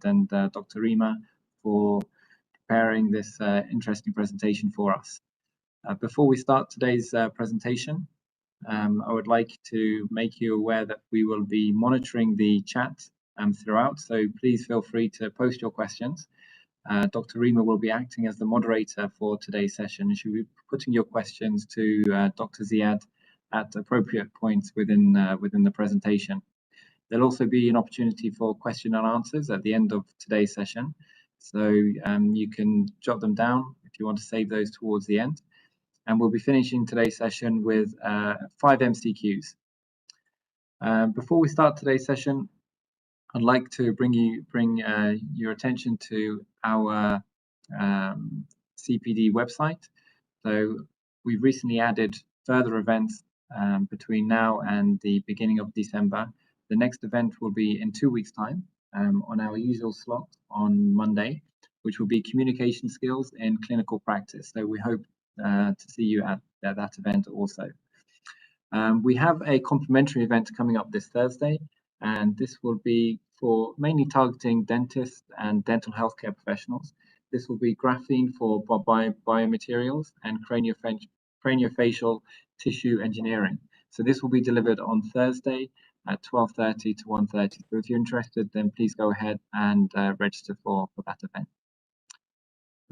and Dr. Reema for preparing this interesting presentation for us. Before we start today's presentation, I would like to make you aware that we will be monitoring the chat throughout, so please feel free to post your questions. Dr. Reema will be acting as the moderator for today's session, and she'll be putting your questions to Dr. Ziad at appropriate points within the presentation. There'll also be an opportunity for question and answers at the end of today's session, so you can jot them down if you want to save those towards the end. And we'll be finishing today's session with 5 MCQs. Before we start today's session, I'd like to bring your attention to our CPD website. So we've recently added further events between now and the beginning of December. The next event will be in 2 weeks' time on our usual slot on Monday, which will be communication skills in clinical practice. So we hope to see you at that event also. We have a complimentary event coming up this Thursday, and this will be for mainly targeting dentists and dental healthcare professionals. This will be graphene for biomaterials and craniofacial tissue engineering. So this will be delivered on Thursday at 12:30 to 1:30. So if you're interested, then please go ahead and register for that event.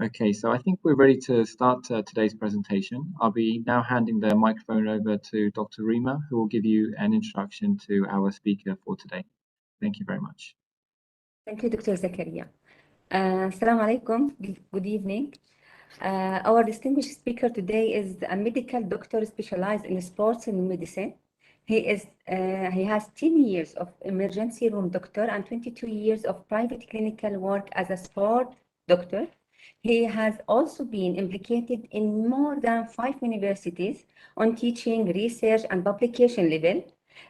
Okay, so I think we're ready to start today's presentation. I'll be now handing the microphone over to Dr. Reema, who will give you an introduction to our speaker for today. Thank you very much. Thank you, Dr. Zakaria. Assalamu alaikum. Good evening. Our distinguished speaker today is a medical doctor specialized in sports and medicine. He has 10 years of emergency room doctor and 22 years of private clinical work as a sport doctor. He has also been implicated in more than 5 universities on teaching, research, and publication level.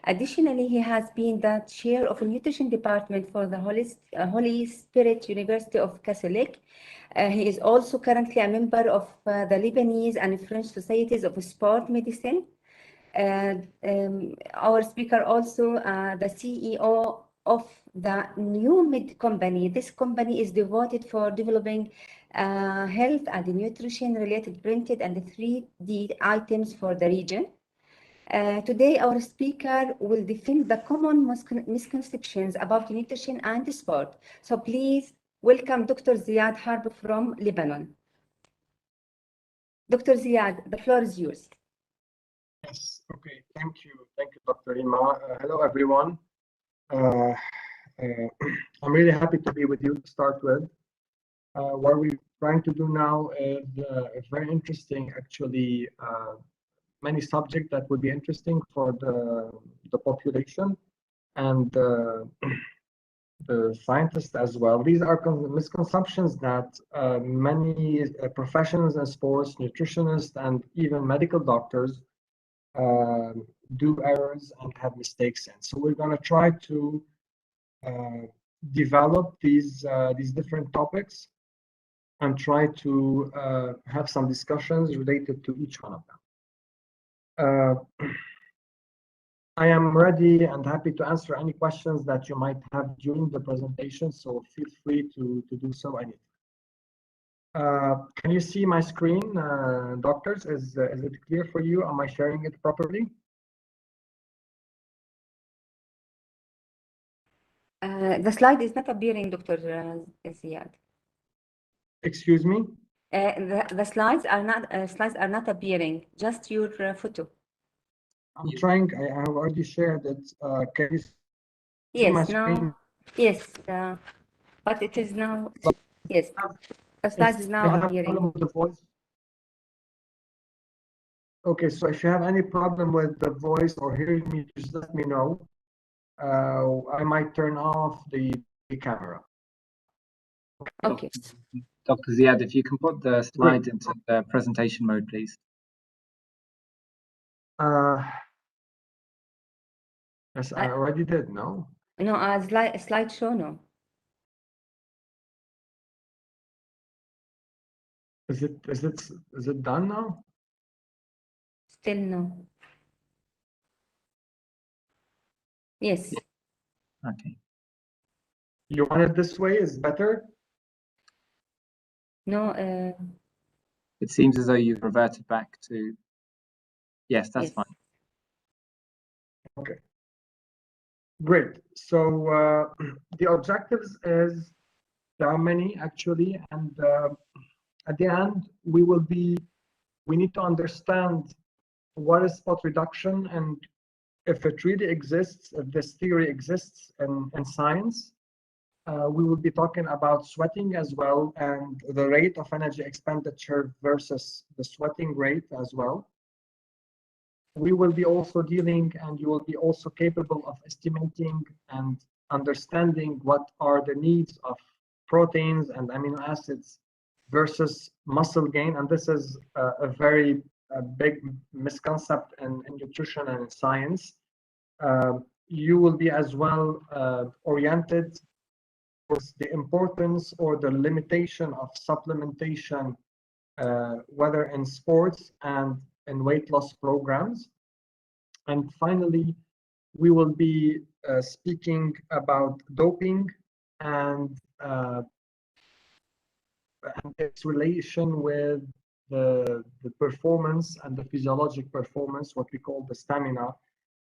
Additionally, he has been the chair of a nutrition department for the Holy Spirit University of Catholic. He is also currently a member of the Lebanese and French Societies of Sport Medicine. Our speaker also the CEO of the new mid company. This company is devoted for developing health and nutrition related printed and 3D items for the region. Today, our speaker will defend the common misconceptions about nutrition and sport. So please welcome Dr. Ziad Harb from Lebanon. Dr. Ziad, the floor is yours. Yes, okay, thank you, Dr. Reema. Hello, everyone. I'm really happy to be with you to start with. What we're trying to do now is very interesting, actually, many subjects that would be interesting for the population and the scientists as well. These are misconceptions that many professionals in sports, nutritionists, and even medical doctors do errors and have mistakes in. So we're going to try to develop these different topics and try to have some discussions related to each one of them. I am ready and happy to answer any questions that you might have during the presentation, so feel free to do so anytime. Can you see my screen, doctors? Is it clear for you? Am I sharing it properly? The slide is not appearing, Dr. Ziad. Excuse me? The slides are not appearing, just your photo. I'm trying. I have already shared it. Can you see my screen? Yes, but it is now. Yes, the slide is now appearing. With the voice? Okay, so if you have any problem with the voice or hearing me, just let me know. I might turn off the camera. Okay. Dr. Ziad, if you can put the slide into the presentation mode, please. Yes, I already did. No. No, slideshow. No. Is it done now? Still no. Yes. Okay. You want it this way is better? No, It seems as though you've reverted back to, yes, that's yes. fine. Okay. Great. So the objectives is, there are many actually, and at the end we need to understand what is spot reduction, and if it really exists, if this theory exists in science. We will be talking about sweating as well, and the rate of energy expenditure versus the sweating rate as well. We will be also dealing, and you will be also capable of estimating and understanding what are the needs of proteins and amino acids versus muscle gain. And this is a very big misconception in nutrition and in science. You will be as well oriented towards the importance or the limitation of supplementation, whether in sports and in weight loss programs. And finally, we will be speaking about doping and its relation with the performance and the physiologic performance, what we call the stamina,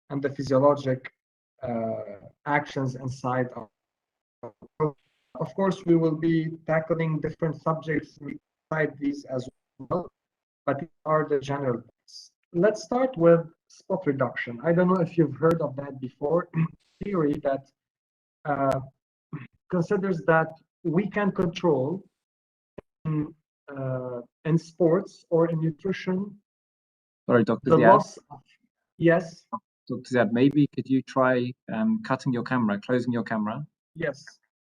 and the physiologic actions inside our. Of course, we will be tackling different subjects inside these as well, but these are the general points. Let's start with spot reduction. I don't know if you've heard of that before. Theory that considers that we can control in sports or in nutrition Sorry, Dr. the Ziad. loss of, yes. Dr. Ziad, maybe could you try cutting your camera, closing your camera? Yes.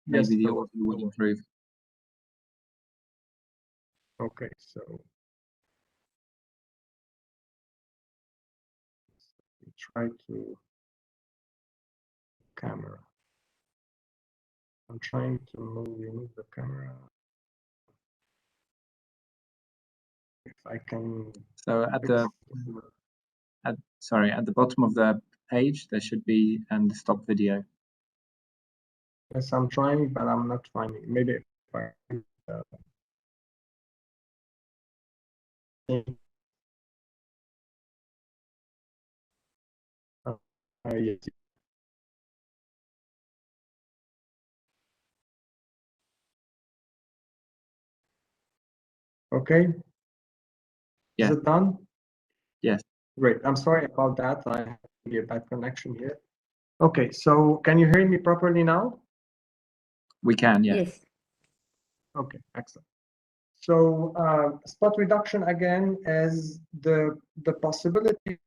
Maybe yes, the audio will improve. Okay, so try to camera. I'm trying to remove the camera. If I can. So at the at the bottom of the page there should be the stop video. Yes, I'm trying, but I'm not finding. Maybe if I. Yes. Okay. Yeah. Is it done? Yes. Great. I'm sorry about that. I have a bad connection here. Okay, so can you hear me properly now? We can, yes. Yes. Okay, excellent. So spot reduction again is the possibility,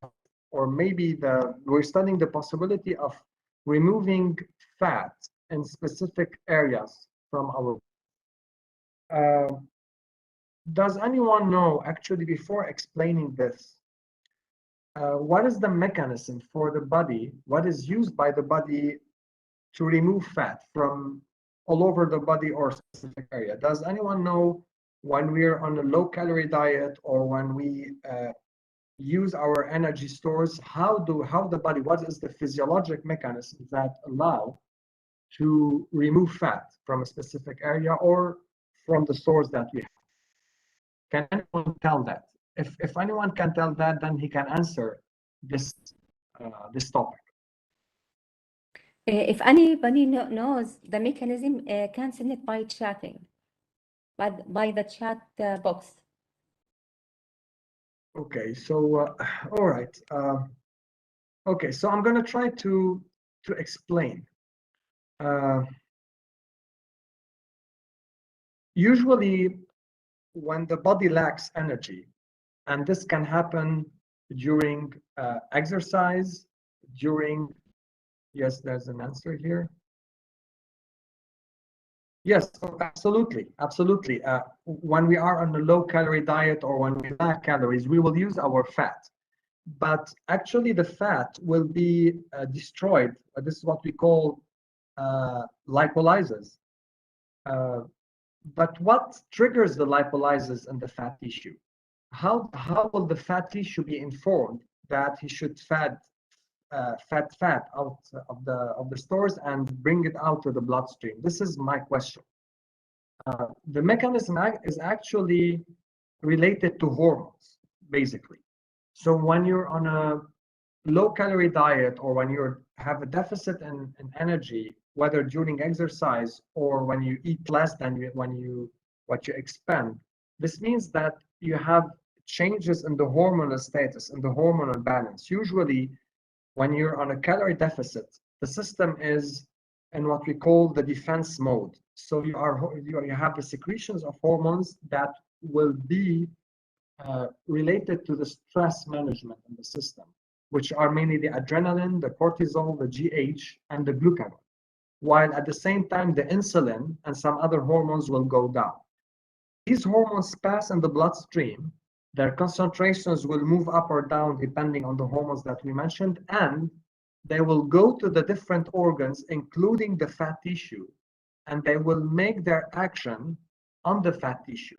or maybe we're studying the possibility of removing fat in specific areas from our. Does anyone know, actually, before explaining this, what is the mechanism for the body, what is used by the body to remove fat from all over the body or specific area? Does anyone know when we're on a low-calorie diet or when we use our energy stores, how the body, what is the physiologic mechanism that allow to remove fat from a specific area or from the source that we have? Can anyone tell that? If anyone can tell that, then he can answer this this topic. If anybody knows the mechanism, can send it by chatting, by the chat box. Okay, so all right. Okay, so I'm going to try to explain. Usually, when the body lacks energy, and this can happen during exercise, during, yes, there's an answer here. Yes, absolutely, absolutely. When we are on a low-calorie diet or when we lack calories, we will use our fat. But actually, the fat will be destroyed. This is what we call lipolysis. But what triggers the lipolysis in the fat tissue? How will the fat tissue be informed that he should fat out of the stores and bring it out to the bloodstream? This is my question. The mechanism is actually related to hormones, basically. So when you're on a low-calorie diet, or when you have a deficit in energy, whether during exercise or when you eat less than what you expend, this means that you have changes in the hormonal status, in the hormonal balance. Usually, when you're on a calorie deficit, the system is in what we call the defense mode. So you have the secretions of hormones that will be related to the stress management in the system, which are mainly the adrenaline, the cortisol, the GH, and the glucagon. While at the same time, the insulin and some other hormones will go down. These hormones pass in the bloodstream. Their concentrations will move up or down depending on the hormones that we mentioned, and they will go to the different organs, including the fat tissue, and they will make their action on the fat tissue.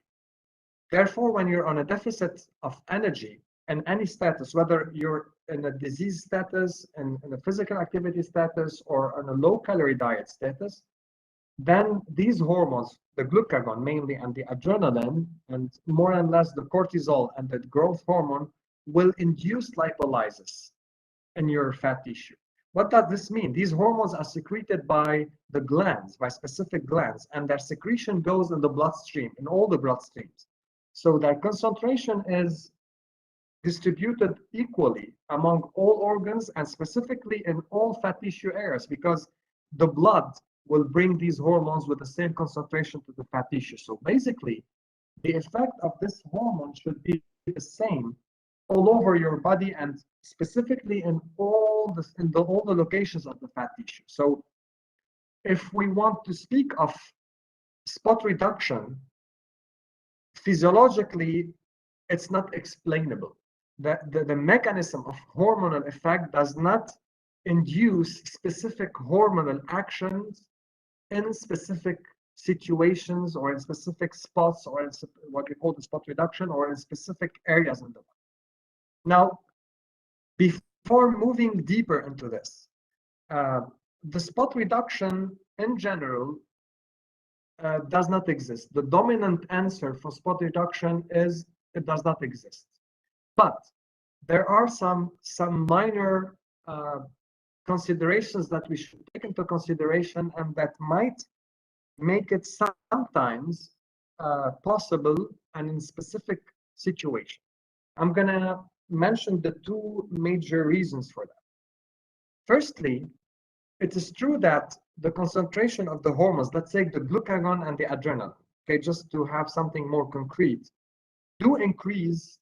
Therefore, when you're on a deficit of energy in any status, whether you're in a disease status, in a physical activity status, or on a low-calorie diet status, then these hormones, the glucagon mainly, and the adrenaline, and more and less the cortisol and the growth hormone, will induce lipolysis in your fat tissue. What does this mean? These hormones are secreted by the glands, by specific glands, and their secretion goes in the bloodstream, in all the bloodstreams. So their concentration is distributed equally among all organs, and specifically in all fat tissue areas, because the blood will bring these hormones with the same concentration to the fat tissue. So basically, the effect of this hormone should be the same all over your body, and specifically in all the locations of the fat tissue. So if we want to speak of spot reduction, physiologically, it's not explainable. The mechanism of hormonal effect does not induce specific hormonal actions in specific situations, or in specific spots, or in what we call the spot reduction, or in specific areas in the body. Now, before moving deeper into this, the spot reduction in general does not exist. The dominant answer for spot reduction is it does not exist. But there are some minor considerations that we should take into consideration, and that might make it sometimes possible and in specific situations. I'm going to mention the two major reasons for that. Firstly, it is true that the concentration of the hormones, let's take the glucagon and the adrenaline, okay, just to have something more concrete, do increase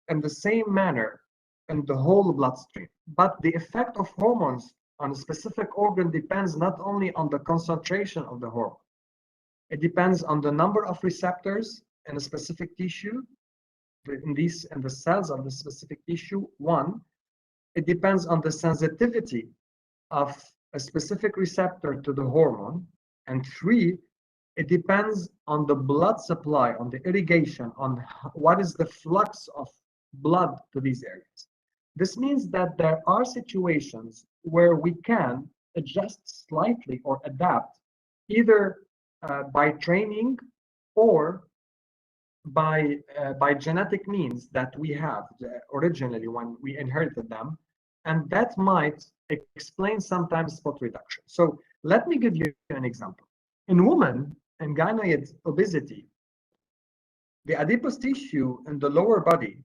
in the same manner in the whole bloodstream. But the effect of hormones on a specific organ depends not only on the concentration of the hormone, it depends on the number of receptors in a specific tissue, in the cells of the specific tissue. One, it depends on the sensitivity of a specific receptor to the hormone. And three, it depends on the blood supply, on the irrigation, on what is the flux of blood to these areas. This means that there are situations where we can adjust slightly or adapt, either by training or by genetic means that we have originally when we inherited them, and that might explain sometimes spot reduction. So let me give you an example. In women and gynoid obesity, the adipose tissue in the lower body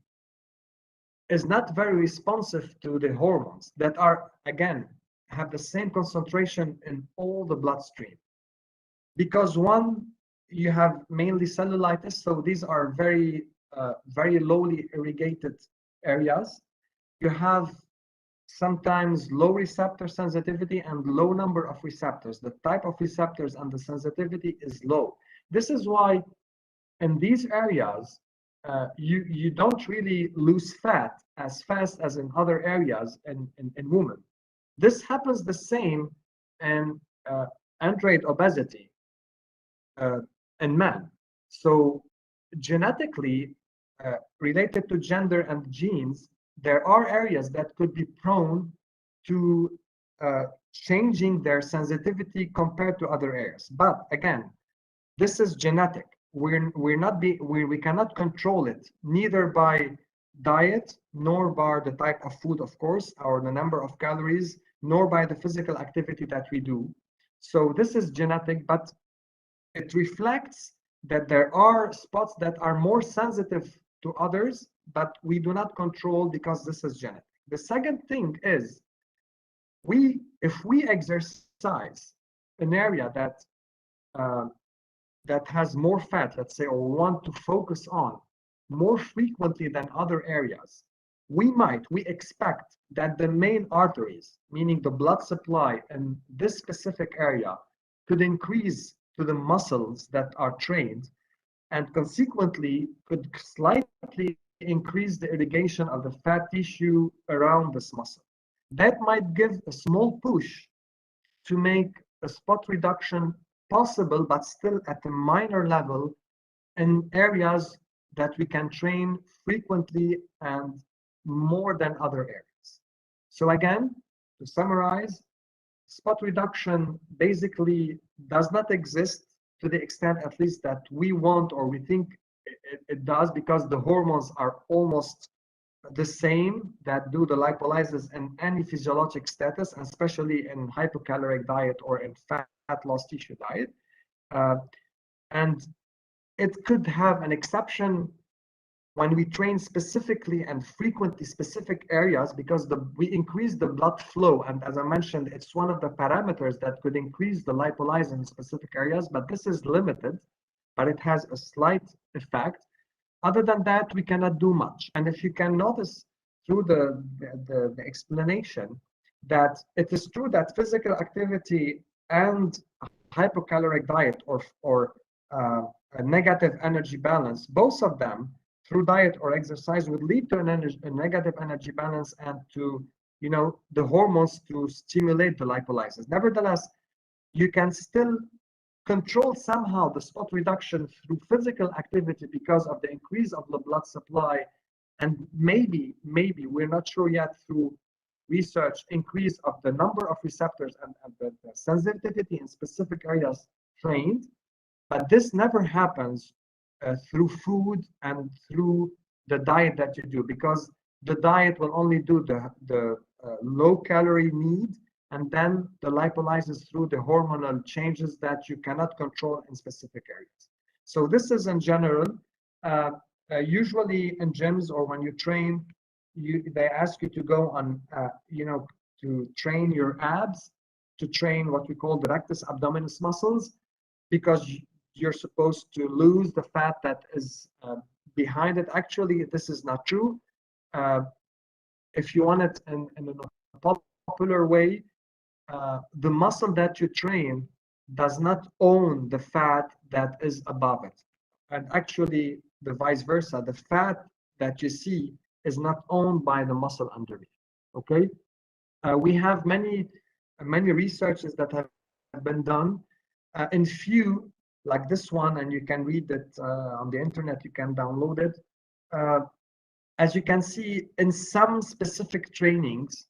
is not very responsive to the hormones that are, again, have the same concentration in all the bloodstream. Because one, you have mainly cellulitis, so these are very lowly irrigated areas. You have sometimes low receptor sensitivity and low number of receptors. The type of receptors and the sensitivity is low. This is why in these areas, you don't really lose fat as fast as in other areas in women. This happens the same in android obesity in men. So genetically related to gender and genes, there are areas that could be prone to changing their sensitivity compared to other areas. But again, this is genetic. We cannot control it, neither by diet, nor by the type of food, of course, or the number of calories, nor by the physical activity that we do. So this is genetic, but it reflects that there are spots that are more sensitive to others, but we do not control because this is genetic. The second thing is, if we exercise an area that has more fat, let's say, or want to focus on more frequently than other areas, we expect that the main arteries, meaning the blood supply in this specific area, could increase to the muscles that are trained, and consequently could slightly increase the irrigation of the fat tissue around this muscle. That might give a small push to make a spot reduction possible, but still at a minor level in areas that we can train frequently and more than other areas. So again, to summarize, spot reduction basically does not exist to the extent, at least, that we want or we think it does, because the hormones are almost the same that do the lipolysis in any physiologic status, especially in hypocaloric diet or in fat loss tissue diet. And it could have an exception when we train specifically and frequently specific areas, because we increase the blood flow. And as I mentioned, it's one of the parameters that could increase the lipolysis in specific areas, but this is limited, but it has a slight effect. Other than that, we cannot do much. And if you can notice through the explanation, that it is true that physical activity and hypocaloric diet or a negative energy balance, both of them through diet or exercise, would lead to a negative energy balance and to, the hormones to stimulate the lipolysis. Nevertheless, you can still control somehow the spot reduction through physical activity because of the increase of the blood supply, and maybe we're not sure yet, through research, increase of the number of receptors and the sensitivity in specific areas trained. But this never happens through food and through the diet that you do, because the diet will only do the low calorie need, and then the lipolysis through the hormonal changes that you cannot control in specific areas. So this is in general. Usually in gyms or when you train, they ask you to go on, to train your abs, to train what we call the rectus abdominis muscles, because you're supposed to lose the fat that is behind it. Actually, this is not true. If you want it in a popular way, the muscle that you train does not own the fat that is above it. And actually, the vice versa, the fat that you see is not owned by the muscle underneath. Okay? We have many researches that have been done. In few, like this one, and you can read it on the internet, you can download it. As you can see, in some specific trainings,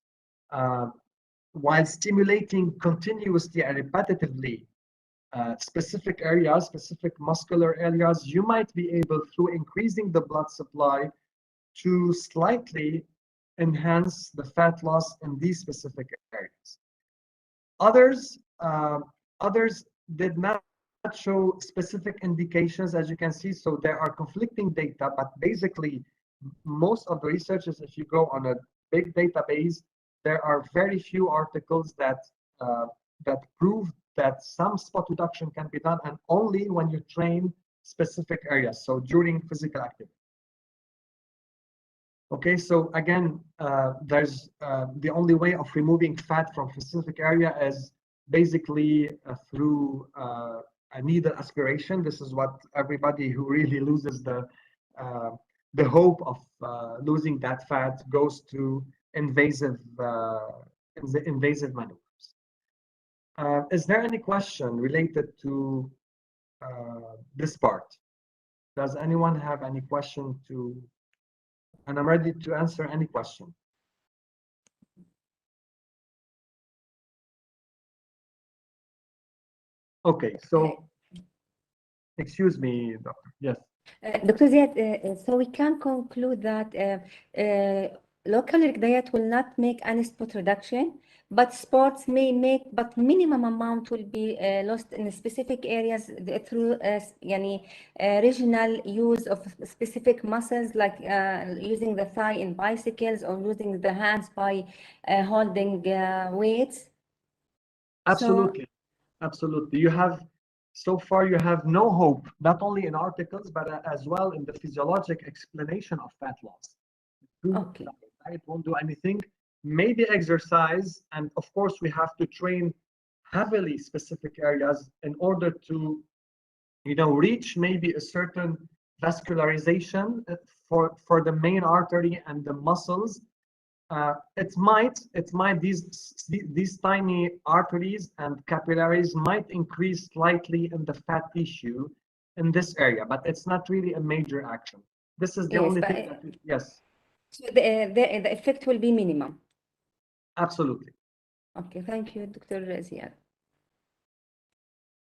while stimulating continuously and repetitively specific areas, specific muscular areas, you might be able, through increasing the blood supply, to slightly enhance the fat loss in these specific areas. Others did not show specific indications, as you can see, so there are conflicting data, but basically most of the researchers, if you go on a big database, there are very few articles that prove that some spot reduction can be done, and only when you train specific areas, so during physical activity. Okay, so again, there's the only way of removing fat from specific area is basically through a needle aspiration. This is what everybody who really loses the hope of losing that fat goes to invasive maneuvers. Is there any question related to this part? Does anyone have any question to? And I'm ready to answer any question. Okay, so excuse me, doctor. Yes. Dr. Ziad, so we can conclude that low caloric diet will not make any spot reduction, but sports may make, but minimum amount will be lost in specific areas through regional use of specific muscles, like using the thigh in bicycles or using the hands by holding weights. Absolutely. Absolutely. You have, so far, you have no hope, not only in articles, but as well in the physiologic explanation of fat loss. Okay. Diet won't do anything. Maybe exercise, and of course, we have to train heavily specific areas in order to, reach maybe a certain vascularization for the main artery and the muscles. It might these tiny arteries and capillaries might increase slightly in the fat tissue in this area, but it's not really a major action. This is the only thing that yes. So the effect will be minimum. Absolutely. Okay, thank you, Dr. Ziad.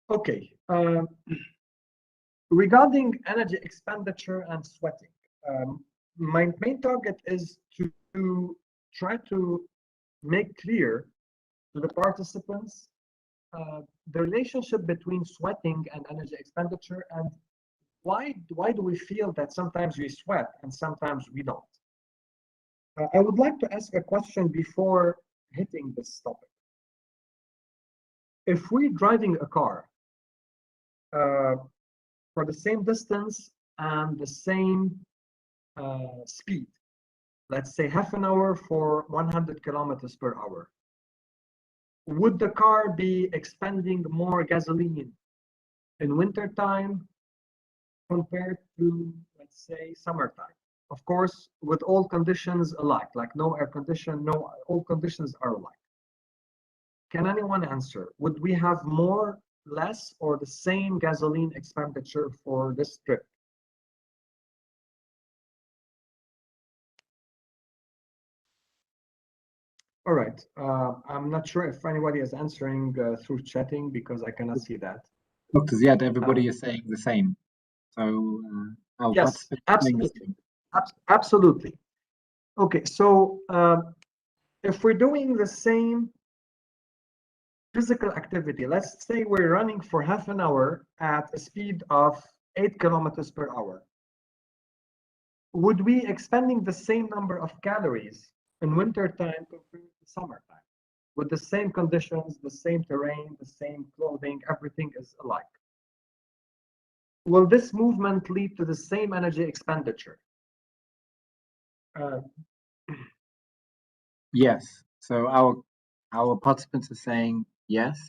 Okay. Regarding energy expenditure and sweating, my main target is to try to make clear to the participants the relationship between sweating and energy expenditure, and why do we feel that sometimes we sweat and sometimes we don't. I would like to ask a question before hitting this topic. If we're driving a car for the same distance and the same speed, let's say half an hour for 100 kilometers per hour, would the car be expending more gasoline in wintertime compared to, let's say, summertime? Of course, with all conditions alike, like no air condition, all conditions are alike. Can anyone answer? Would we have more, less, or the same gasoline expenditure for this trip? All right. I'm not sure if anybody is answering through chatting because I cannot see that. Dr. Ziad, everybody is saying the same. So yes, absolutely. Absolutely. Okay, so if we're doing the same physical activity, let's say we're running for half an hour at a speed of 8 kilometers per hour, would we expending the same number of calories in wintertime compared to summertime? With the same conditions, the same terrain, the same clothing, everything is alike. Will this movement lead to the same energy expenditure? Yes. So our participants are saying yes.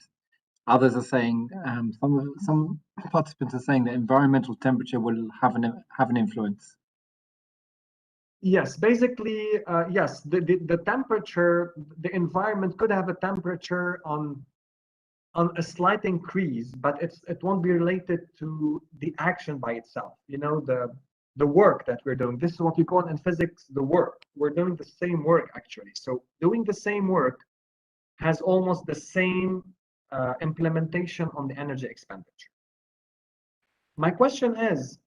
Others are saying some participants are saying that environmental temperature will have an influence. Yes, basically, yes. The temperature, the environment could have a temperature on a slight increase, but it won't be related to the action by itself. The work that we're doing. This is what we call in physics the work. We're doing the same work actually. So doing the same work has almost the same implementation on the energy expenditure. My question is,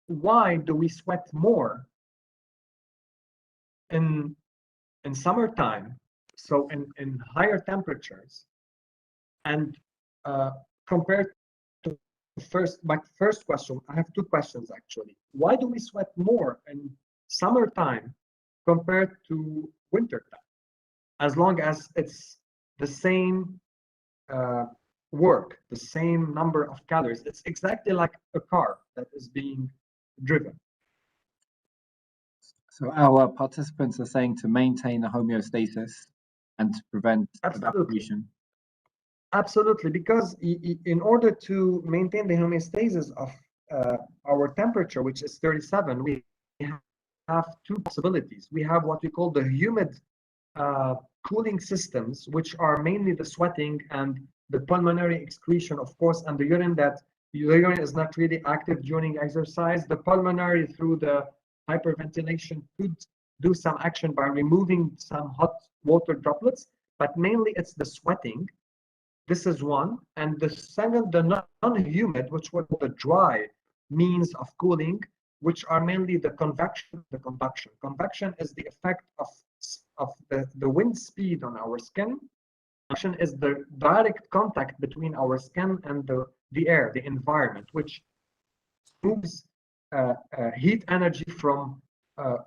why do we sweat more in summertime, so in higher temperatures, and compared to my first question, I have two questions actually. Why do we sweat more in summertime compared to wintertime, as long as it's the same work, the same number of calories? It's exactly like a car that is being driven. So our participants are saying to maintain the homeostasis and to prevent evaporation. Absolutely, because in order to maintain the homeostasis of our temperature, which is 37, we have two possibilities. We have what we call the humid cooling systems, which are mainly the sweating and the pulmonary excretion, of course, and the urine the urine is not really active during exercise. The pulmonary, through the hyperventilation, could do some action by removing some hot water droplets, but mainly it's the sweating This is one. And the second, the non-humid, which was the dry means of cooling, which are mainly the convection, the conduction. Convection is the effect of the wind speed on our skin. Convection is the direct contact between our skin and the air, the environment, which moves heat energy from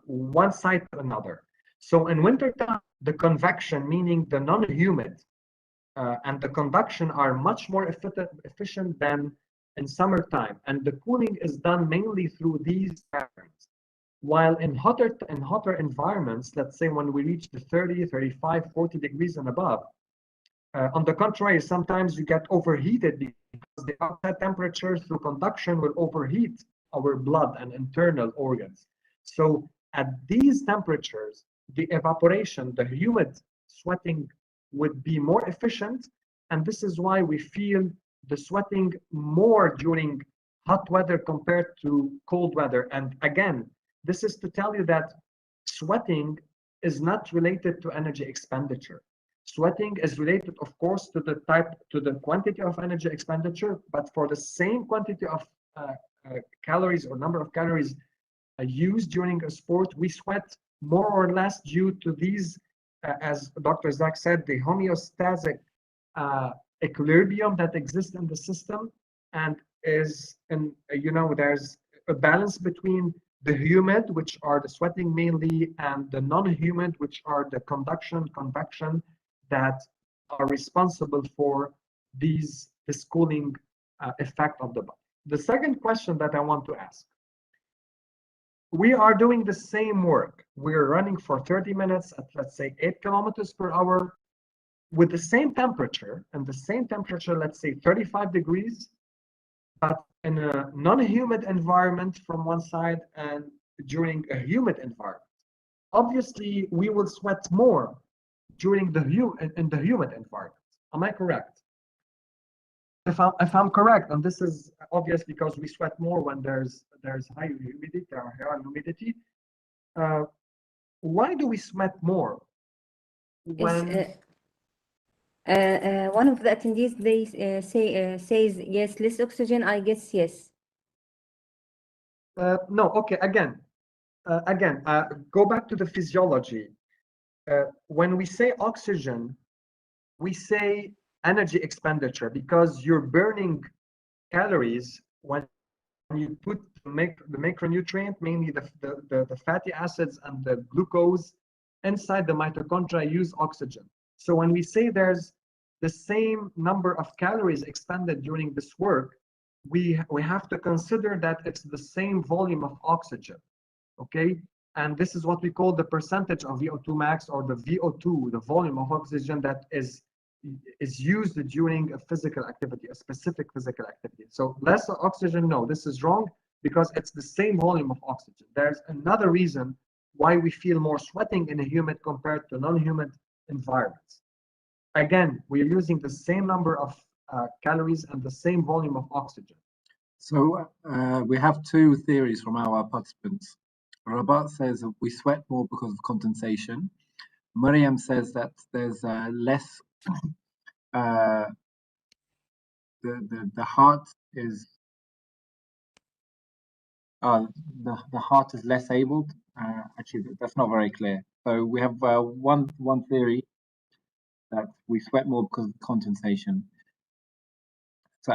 one side to another. So in wintertime, the convection, meaning the non-humid, and the conduction are much more efficient than in summertime. And the cooling is done mainly through these patterns. While in hotter environments, let's say when we reach the 30, 35, 40 degrees and above, on the contrary, sometimes you get overheated because the outside temperature through conduction will overheat our blood and internal organs. So at these temperatures, the evaporation, the humid sweating would be more efficient. And this is why we feel the sweating more during hot weather compared to cold weather. And again, this is to tell you that sweating is not related to energy expenditure. Sweating is related, of course, to the quantity of energy expenditure, but for the same quantity of calories or number of calories used during a sport, we sweat more or less due to these, as Dr. Zach said, the homeostatic equilibrium that exists in the system, and is, and there's a balance between the humid, which are the sweating mainly, and the non-humid, which are the conduction, convection, that are responsible for this cooling effect of the body. The second question that I want to ask, we are doing the same work. We're running for 30 minutes at, let's say, 8 kilometers per hour with the same temperature, and the same temperature, let's say 35 degrees, but in a non-humid environment from one side and during a humid environment. Obviously, we will sweat more during the in the humid environment. Am I correct? If I'm correct, and this is obvious because we sweat more when there's high humidity or high humidity. Why do we sweat more? When one of the attendees, they says yes, less oxygen. I guess yes. No. Okay. Again, go back to the physiology. When we say oxygen, we say energy expenditure because you're burning calories when you put the macronutrient, mainly the fatty acids and the glucose inside the mitochondria use oxygen. So when we say there's the same number of calories expended during this work, we have to consider that it's the same volume of oxygen, okay? And this is what we call the percentage of VO2 max, or the VO2, the volume of oxygen that is used during a physical activity, a specific physical activity. So less oxygen, no, this is wrong because it's the same volume of oxygen. There's another reason why we feel more sweating in a humid compared to non-humid environments. Again, we're using the same number of calories and the same volume of oxygen. So we have two theories from our participants. Rabat says that we sweat more because of condensation. Mariam says that there's less, the heart is the heart is less able. Actually, that's not very clear. So we have one theory that we sweat more because of condensation. So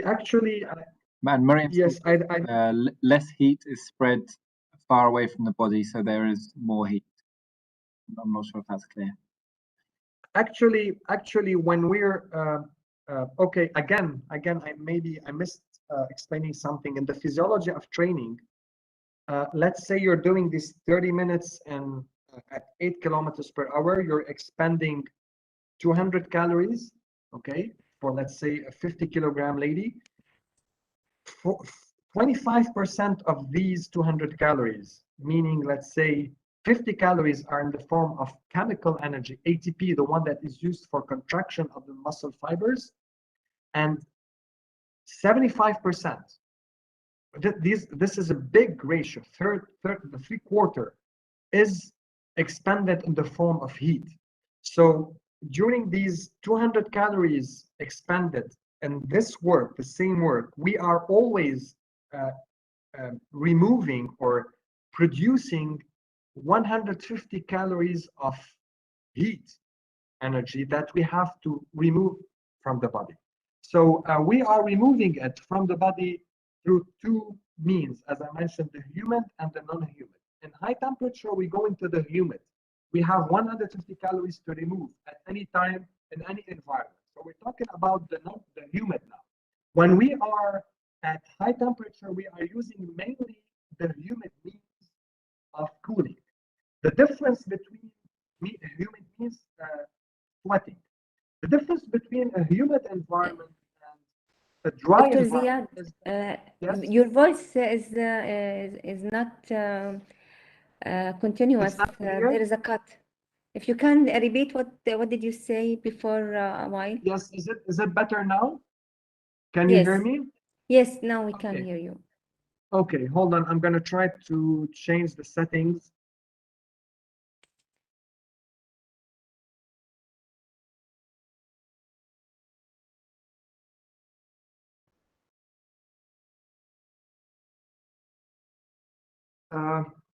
actually, and Mariam yes, says less heat is spread far away from the body, so there is more heat. I'm not sure if that's clear. Actually, when we're okay, again, I missed explaining something in the physiology of training. Let's say you're doing this 30 minutes and at 8 kilometers per hour, you're expending 200 calories, okay, for let's say a 50 kilogram lady. 25% of these 200 calories, meaning let's say 50 calories, are in the form of chemical energy, ATP, the one that is used for contraction of the muscle fibers, and 75%. This is a big ratio. The 3/4 is expended in the form of heat. So during these 200 calories expended in this work, the same work, we are always removing or producing 150 calories of heat energy that we have to remove from the body. So we are removing it from the body through two means, as I mentioned, the humid and the non-humid. In high temperature, we go into the humid. We have 150 calories to remove at any time in any environment. So we're talking about the humid now. When we are at high temperature, we are using mainly the humid means of cooling. The difference between humid means sweating. The difference between a humid environment and a dry Dr. environment Ziad, yes? your voice is not continuous. It's not clear? There is a cut. If you can repeat what did you say before a while? Yes, is it better now? Can you hear me? Yes, now we can Okay. hear you. Okay, hold on. I'm going to try to change the settings.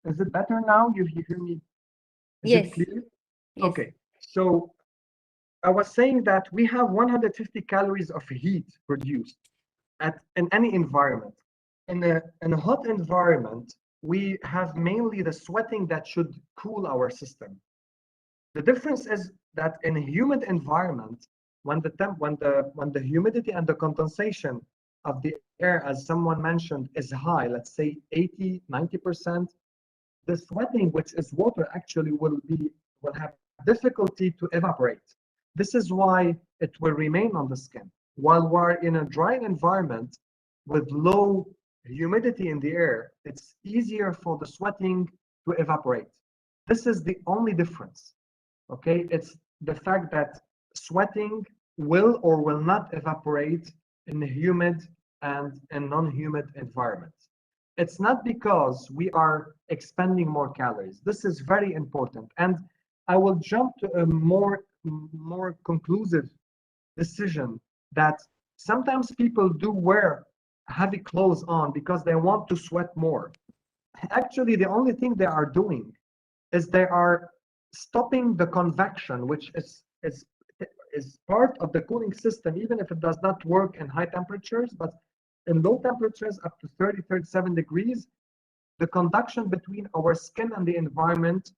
Is it better now? You hear me? Is Yes. it clear? Yes. Okay, so I was saying that we have 150 calories of heat produced in any environment. In a hot environment, we have mainly the sweating that should cool our system. The difference is that in a humid environment, when the humidity and the condensation of the air, as someone mentioned, is high, let's say 80, 90%, the sweating, which is water, actually will have difficulty to evaporate. This is why it will remain on the skin. While we're in a dry environment with low humidity in the air, it's easier for the sweating to evaporate. This is the only difference. Okay, it's the fact that sweating will or will not evaporate in a humid and in non-humid environments. It's not because we are expending more calories. This is very important. And I will jump to a more conclusive decision that sometimes people do wear heavy clothes on because they want to sweat more. Actually, the only thing they are doing is they are stopping the convection, which is part of the cooling system, even if it does not work in high temperatures, but in low temperatures up to 30, 37 degrees, the conduction between our skin and the environment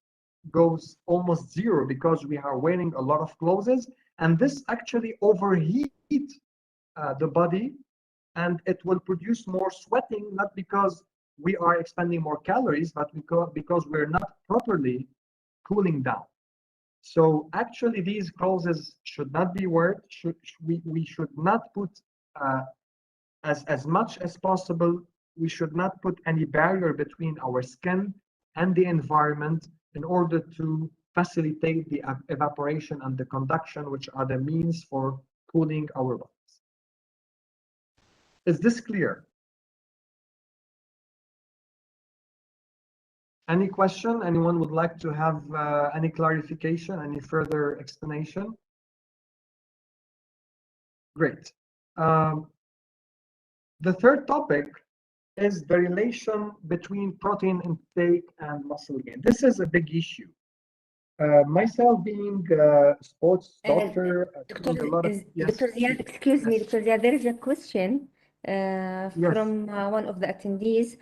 goes almost zero because we are wearing a lot of clothes, and this actually overheat the body, and it will produce more sweating, not because we are expending more calories, but because we're not properly cooling down. So actually, these clothes should not be worn. We should not put as much as possible. We should not put any barrier between our skin and the environment in order to facilitate the evaporation and the conduction, which are the means for cooling our bodies. Is this clear? Any question? Anyone would like to have any clarification, any further explanation? Great. The third topic is the relation between protein intake and muscle gain. This is a big issue. Myself being a sports doctor, Dr. yes, Dr. Ziad, excuse me, Dr. Ziad, there is a question from one of the attendees.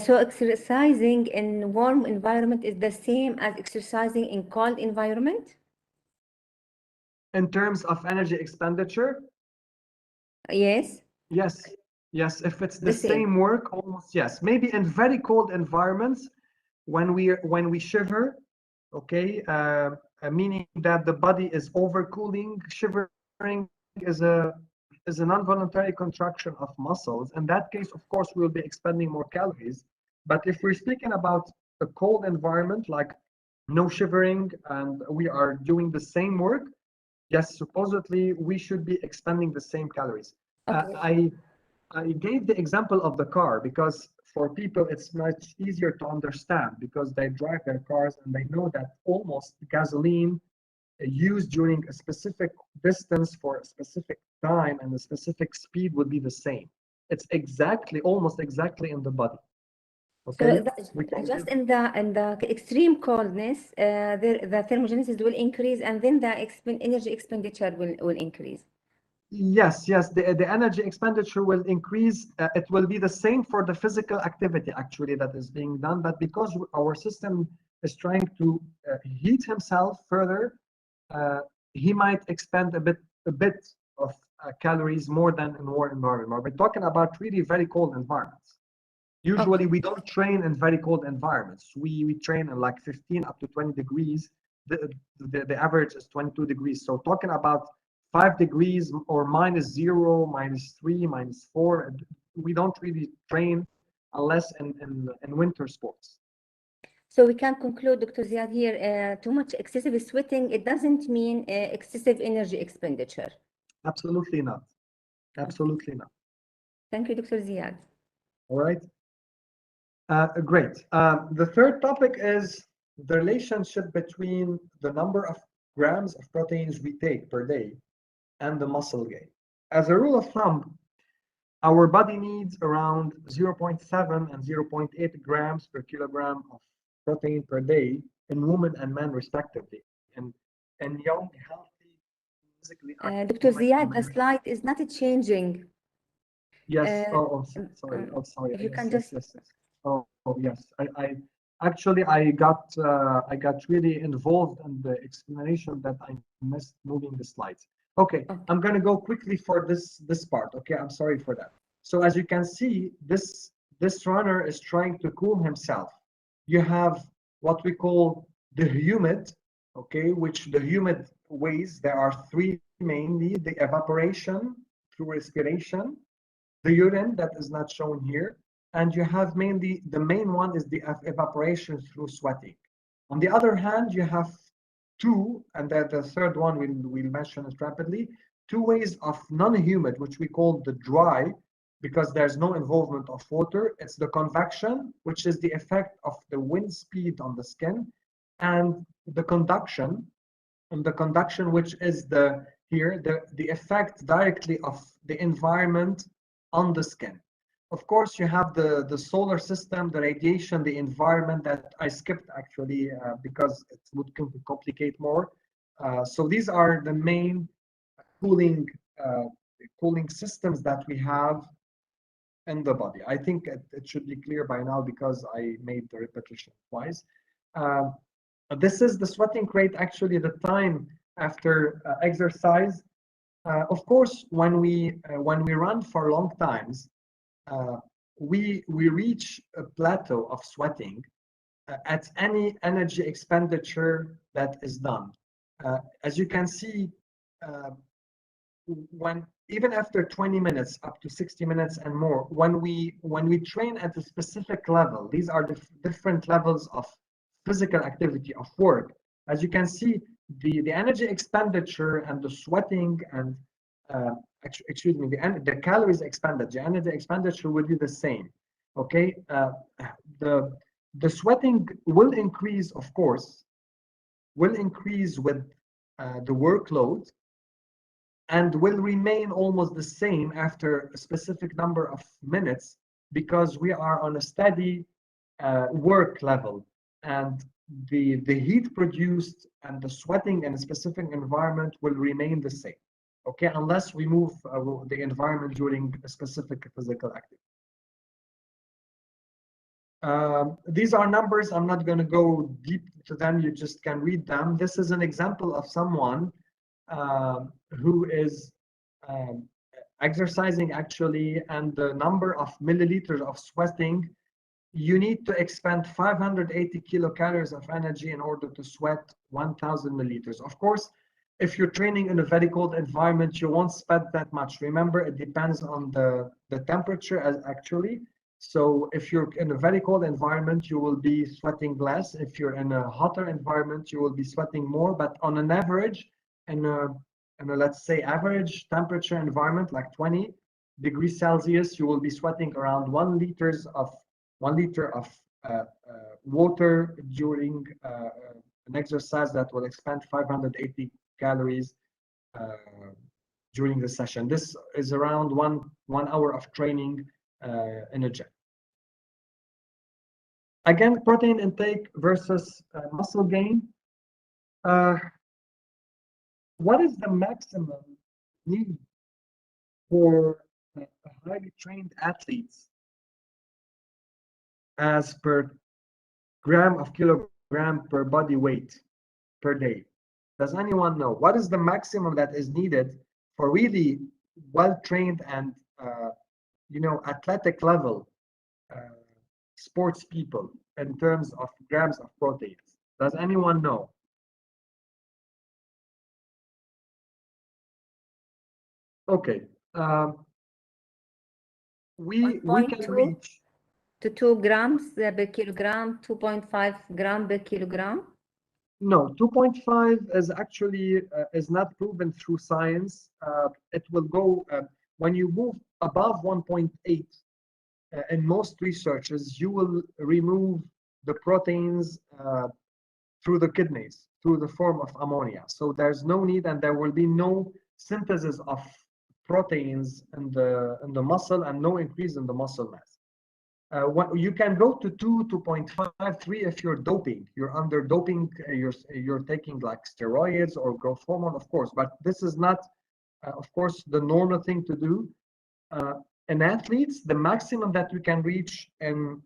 So exercising in warm environment is the same as exercising in cold environment? In terms of energy expenditure? Yes. Yes. Yes, if it's the same work, almost yes. Maybe in very cold environments, when we shiver, okay, meaning that the body is overcooling. Shivering is an involuntary contraction of muscles. In that case, of course, we'll be expending more calories. But if we're speaking about a cold environment, like no shivering, and we are doing the same work, yes, supposedly we should be expending the same calories. Okay. I gave the example of the car because for people it's much easier to understand because they drive their cars and they know that almost gasoline used during a specific distance for a specific time and a specific speed would be the same. It's exactly, almost exactly in the body. Okay. So just in the extreme coldness, the thermogenesis will increase, and then the energy expenditure will increase. Yes, the energy expenditure will increase. It will be the same for the physical activity actually that is being done, but because our system is trying to heat himself further, he might expend a bit of calories more than in warm environment. We're talking about really very cold environments. Usually we don't train in very cold environments. We train in like 15 up to 20 degrees. The average is 22 degrees. So talking about 5 degrees or -0, -3, -4, we don't really train unless in winter sports. So we can conclude, Dr. Ziad, here, too much excessive sweating, it doesn't mean excessive energy expenditure. Absolutely not. Absolutely not. Thank you, Dr. Ziad. All right. Great. The third topic is the relationship between the number of grams of proteins we take per day and the muscle gain. As a rule of thumb, our body needs around 0.7 and 0.8 grams per kilogram of protein per day in women and men respectively. And young, healthy, physically active Dr. women Ziad, and the men. slide is not changing. Yes. Sorry. Sorry. If you can Yes. just. Yes. Yes. I actually I got really involved in the explanation that I missed moving the slides. Okay. I'm gonna go quickly for this part. Okay, I'm sorry for that. So as you can see, this runner is trying to cool himself. You have what we call the humid, okay, which the humid ways, there are three mainly: the evaporation through respiration, the urine that is not shown here, and you have mainly the main one is the evaporation through sweating. On the other hand, you have two, and the third one we'll mention it rapidly, two ways of non-humid, which we call the dry, because there's no involvement of water. It's the convection, which is the effect of the wind speed on the skin, and the conduction, which is the effect directly of the environment on the skin. Of course, you have the solar system, the radiation, the environment that I skipped actually because it would complicate more. So these are the main cooling systems that we have in the body. I think it should be clear by now because I made the repetition twice. This is the sweating rate, actually the time after exercise. Of course, when we run for long times, we reach a plateau of sweating at any energy expenditure that is done. As you can see, when even after 20 minutes up to 60 minutes and more, when we train at a specific level, these are the different levels of physical activity of work. As you can see, the energy expenditure and the sweating and excuse me, the calories expended, the energy expenditure will be the same. Okay, the sweating will increase, of course, will increase with the workload, and will remain almost the same after a specific number of minutes because we are on a steady work level, and the heat produced and the sweating in a specific environment will remain the same. Okay, unless we move the environment during a specific physical activity. These are numbers. I'm not going to go deep to them. You just can read them. This is an example of someone who is exercising actually, and the number of milliliters of sweating. You need to expend 580 kilocalories of energy in order to sweat 1,000 milliliters. Of course, if you're training in a very cold environment, you won't sweat that much. Remember, it depends on the temperature actually. So if you're in a very cold environment, you will be sweating less. If you're in a hotter environment, you will be sweating more. But on an average, in a let's say average temperature environment, like 20 degrees Celsius, you will be sweating around 1 liter of water during an exercise that will expend 580 calories during the session. This is around one hour of training in a gym. Again, protein intake versus muscle gain. What is the maximum need for highly trained athletes as per gram of kilogram per body weight per day? Does anyone know what is the maximum that is needed for really well-trained and athletic level sports people in terms of grams of proteins? Does anyone know? Okay, we can reach to 2 grams per kilogram, 2.5 gram per kilogram. No, 2.5 is actually is not proven through science. It will go when you move above 1.8. In most researches, you will remove the proteins through the kidneys, through the form of ammonia. So there's no need, and there will be no synthesis of proteins in the muscle, and no increase in the muscle mass. You can go to 2.5, 3 if you're doping. You're under doping. You're taking like steroids or growth hormone, of course. But this is not, of course, the normal thing to do. In athletes, the maximum that we can reach in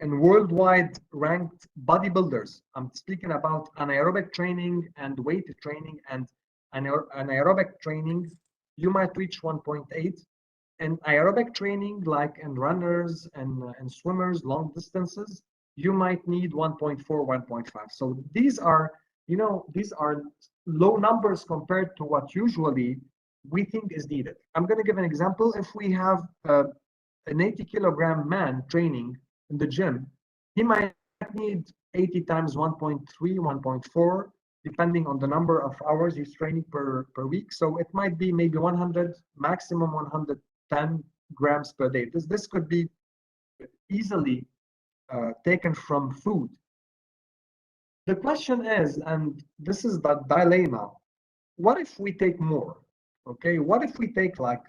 worldwide ranked bodybuilders. I'm speaking about anaerobic training and weight training and anaerobic training. You might reach 1.8. In aerobic training, like in runners and swimmers, long distances, you might need 1.4, 1.5. So these are low numbers compared to what usually we think is needed. I'm going to give an example. If we have an 80 kilogram man training in the gym, he might need 80 times 1.3, 1.4, depending on the number of hours he's training per week. So it might be maybe 100, maximum 110 grams per day. This could be easily taken from food. The question is, and this is the dilemma, what if we take more? Okay, what if we take like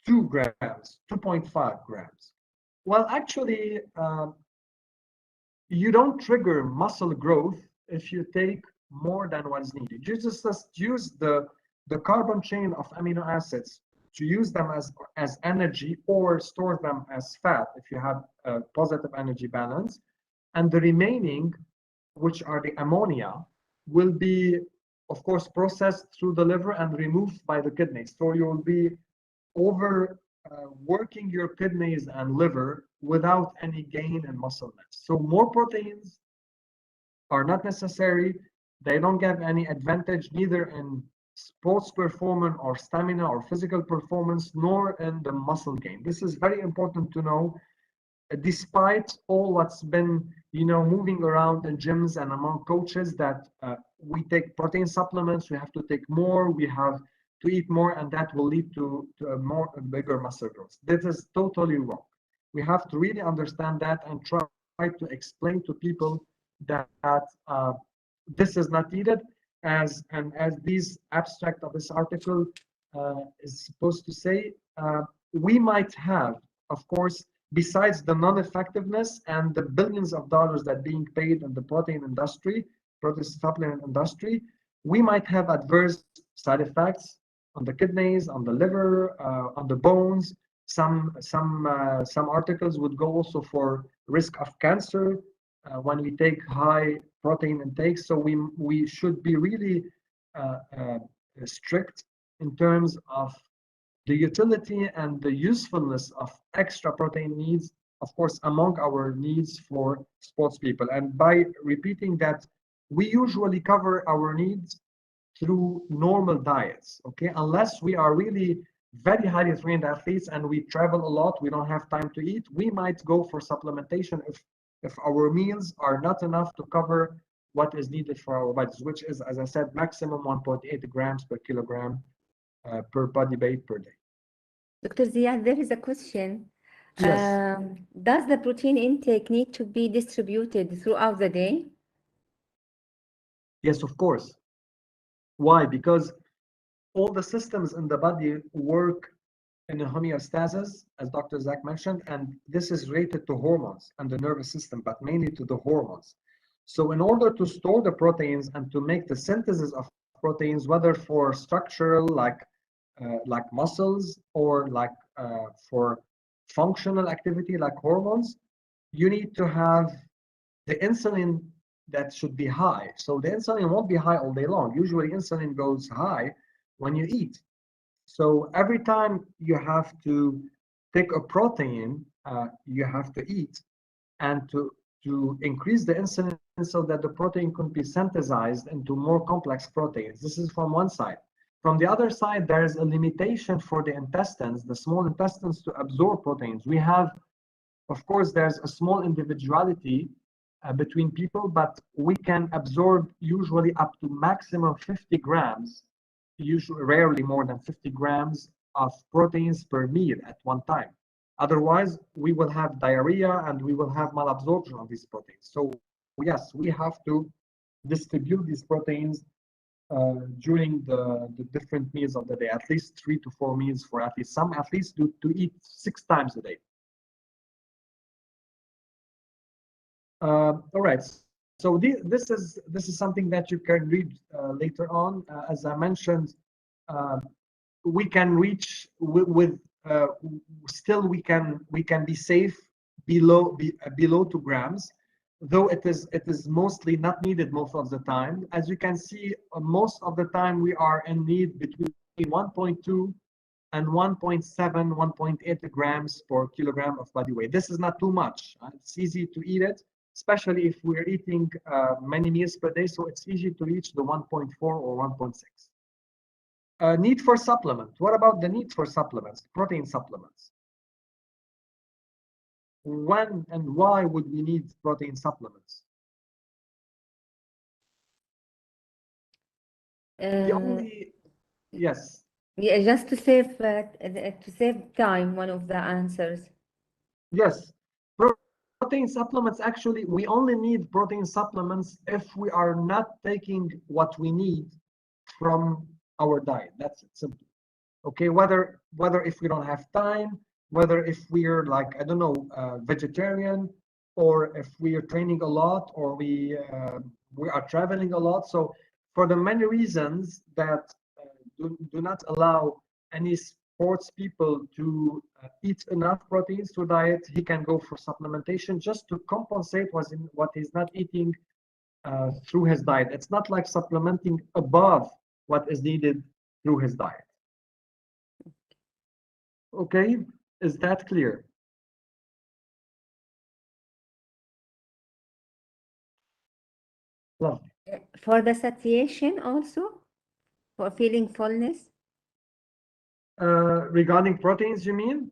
2 grams, 2.5 grams? Well, actually, you don't trigger muscle growth if you take more than what is needed. You just use the carbon chain of amino acids to use them as energy or store them as fat if you have a positive energy balance. And the remaining, which are the ammonia, will be, of course, processed through the liver and removed by the kidneys. So you will be working your kidneys and liver without any gain in muscle mass. So more proteins are not necessary. They don't give any advantage neither in sports performance or stamina or physical performance, nor in the muscle gain. This is very important to know. Despite all what's been moving around in gyms and among coaches, that we take protein supplements, we have to take more, we have to eat more, and that will lead to a bigger muscle growth. This is totally wrong. We have to really understand that and try to explain to people that this is not needed, as this abstract of this article is supposed to say. We might have, of course, besides the non-effectiveness and the billions of dollars that being paid in the protein industry, protein supplement industry, we might have adverse side effects on the kidneys, on the liver, on the bones. Some articles would go also for risk of cancer when we take high protein intake. So we should be really strict in terms of the utility and the usefulness of extra protein needs, of course, among our needs for sports people. And by repeating that, we usually cover our needs through normal diets, okay? Unless we are really very highly trained athletes and we travel a lot, we don't have time to eat, we might go for supplementation if our meals are not enough to cover what is needed for our bodies, which is, as I said, maximum 1.8 grams per kilogram per body weight per day. Dr. Ziad, there is a question. Yes. Does the protein intake need to be distributed throughout the day? Yes, of course. Why? Because all the systems in the body work in a homeostasis, as Dr. Zach mentioned, and this is related to hormones and the nervous system, but mainly to the hormones. So in order to store the proteins and to make the synthesis of proteins, whether for structural like muscles or for functional activity like hormones, you need to have the insulin that should be high. So the insulin won't be high all day long. Usually insulin goes high when you eat. So every time you have to take a protein, you have to eat, and to increase the insulin so that the protein can be synthesized into more complex proteins. This is from one side. From the other side, there is a limitation for the intestines, the small intestines, to absorb proteins. We have, of course, there's a small individuality between people, but we can absorb usually up to maximum 50 grams, usually rarely more than 50 grams of proteins per meal at one time. Otherwise, we will have diarrhea and we will have malabsorption of these proteins. So yes, we have to distribute these proteins during the different meals of the day, at least 3 to 4 meals for athletes. Some athletes do to eat 6 times a day. All right. So this is something that you can read later on. As I mentioned, we can reach with still we can be safe below 2 grams, though it is mostly not needed most of the time. As you can see, most of the time we are in need between 1.2 and 1.7, 1.8 grams per kilogram of body weight. This is not too much. It's easy to eat it, especially if we're eating many meals per day. So it's easy to reach the 1.4 or 1.6. Need for supplement. What about the need for supplements, protein supplements? When and why would we need protein supplements? Yes. Yeah, just to save time, one of the answers. Yes. Protein supplements, actually, we only need protein supplements if we are not taking what we need from our diet. That's it, simple. Okay, whether if we don't have time, whether if we're like, I don't know, vegetarian, or if we are training a lot, or we are traveling a lot. So for the many reasons that do not allow any sports people to eat enough proteins to diet, he can go for supplementation just to compensate what he's not eating through his diet. It's not like supplementing above what is needed through his diet. Okay, is that clear? Lovely. For the satiation also, for feeling fullness? Regarding proteins, you mean?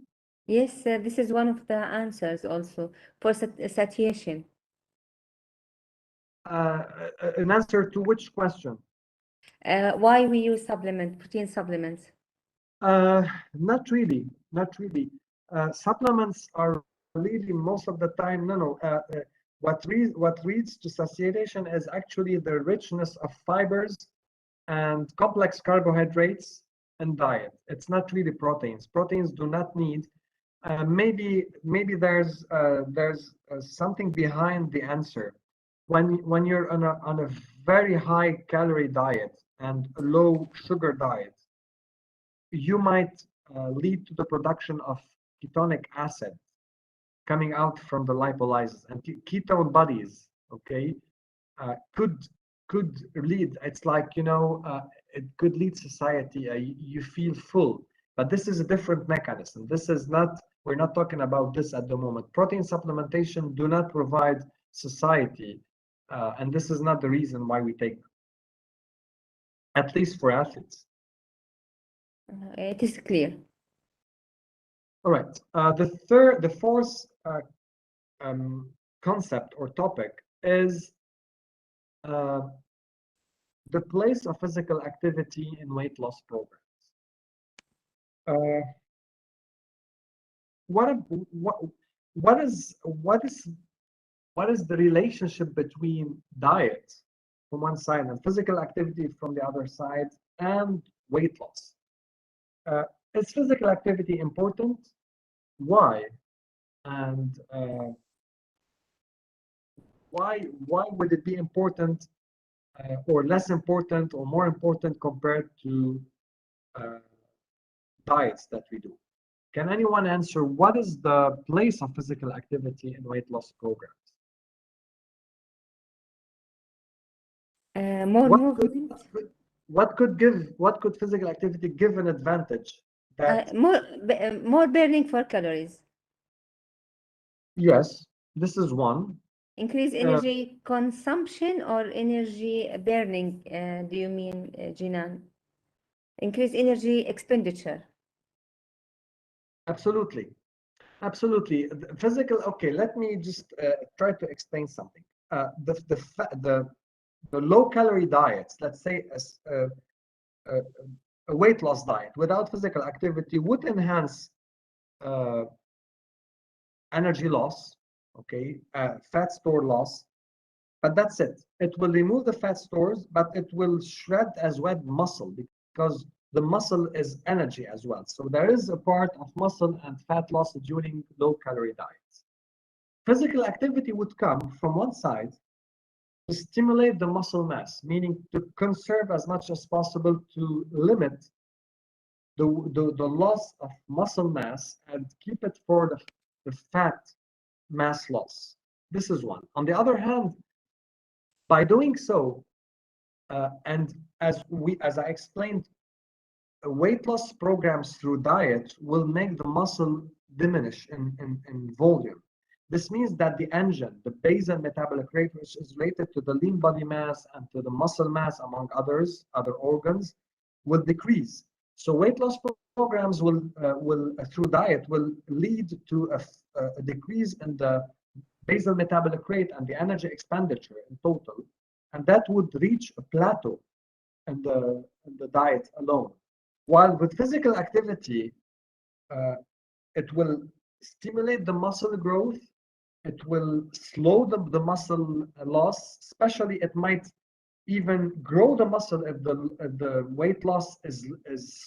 Yes, this is one of the answers also for satiation. An answer to which question? Why we use protein supplements? Not really, not really. Supplements are really most of the time, what leads to satiation is actually the richness of fibers and complex carbohydrates in diet. It's not really proteins. Proteins do not need. Maybe there's something behind the answer. When you're on a very high calorie diet and a low sugar diet, you might lead to the production of ketonic acid coming out from the lipolysis, and ketone bodies, okay, could lead. It's like, it could lead society. You feel full, but this is a different mechanism. This is not. We're not talking about this at the moment. Protein supplementation do not provide society, and this is not the reason why we take, at least for athletes. It is clear. All right. The fourth concept or topic is the place of physical activity in weight loss programs. What is the relationship between diet from one side and physical activity from the other side, and weight loss. Is physical activity important? Why? And why would it be important or less important or more important compared to diets that we do? Can anyone answer what is the place of physical activity in weight loss programs? More movement. What could physical activity give an advantage? That more burning for calories. yes, this is one. Increase energy consumption or energy burning, do you mean, Jinan? Increase energy expenditure. Absolutely. Absolutely. Physical, okay, let me just try to explain something. The low calorie diets, let's say a weight loss diet without physical activity would enhance energy loss, okay, fat store loss, but that's it. It will remove the fat stores, but it will shred as well muscle because the muscle is energy as well. So there is a part of muscle and fat loss during low calorie diets. Physical activity would come from one side to stimulate the muscle mass, meaning to conserve as much as possible to limit the loss of muscle mass and keep it for the fat mass loss. This is one. On the other hand, by doing so, and as I explained, weight loss programs through diet will make the muscle diminish in volume. This means that the engine, the basal metabolic rate, which is related to the lean body mass and to the muscle mass, among other organs, will decrease. So weight loss programs will through diet will lead to a decrease in the basal metabolic rate and the energy expenditure in total, and that would reach a plateau in the diet alone. While with physical activity, it will stimulate the muscle growth, it will slow the muscle loss, especially it might even grow the muscle if the weight loss is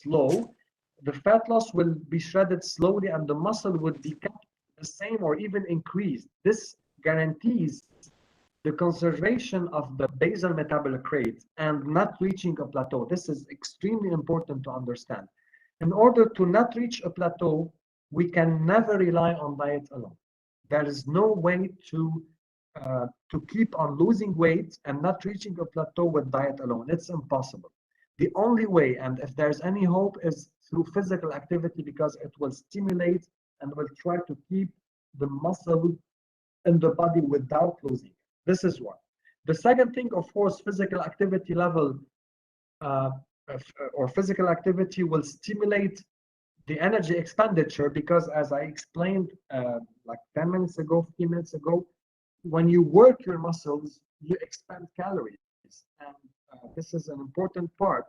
slow. The fat loss will be shredded slowly and the muscle would be kept the same or even increased. This guarantees the conservation of the basal metabolic rate and not reaching a plateau. This is extremely important to understand. In order to not reach a plateau, we can never rely on diet alone. There is no way to keep on losing weight and not reaching a plateau with diet alone. It's impossible. The only way, and if there's any hope, is through physical activity because it will stimulate and will try to keep the muscle in the body without losing it. This is one. The second thing, of course, physical activity level or physical activity will stimulate the energy expenditure because, as I explained like 10 minutes ago, 15 minutes ago, when you work your muscles, you expend calories. And this is an important part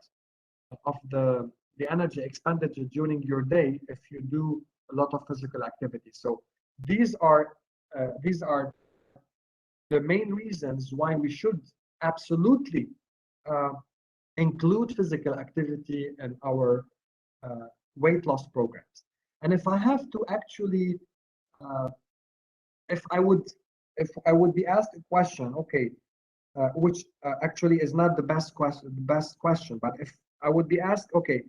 of the energy expenditure during your day if you do a lot of physical activity. So these are the main reasons why we should absolutely include physical activity in our weight loss programs. And if I have to actually, if I would be asked a question, okay, which actually is not the best question, but if I would be asked, okay,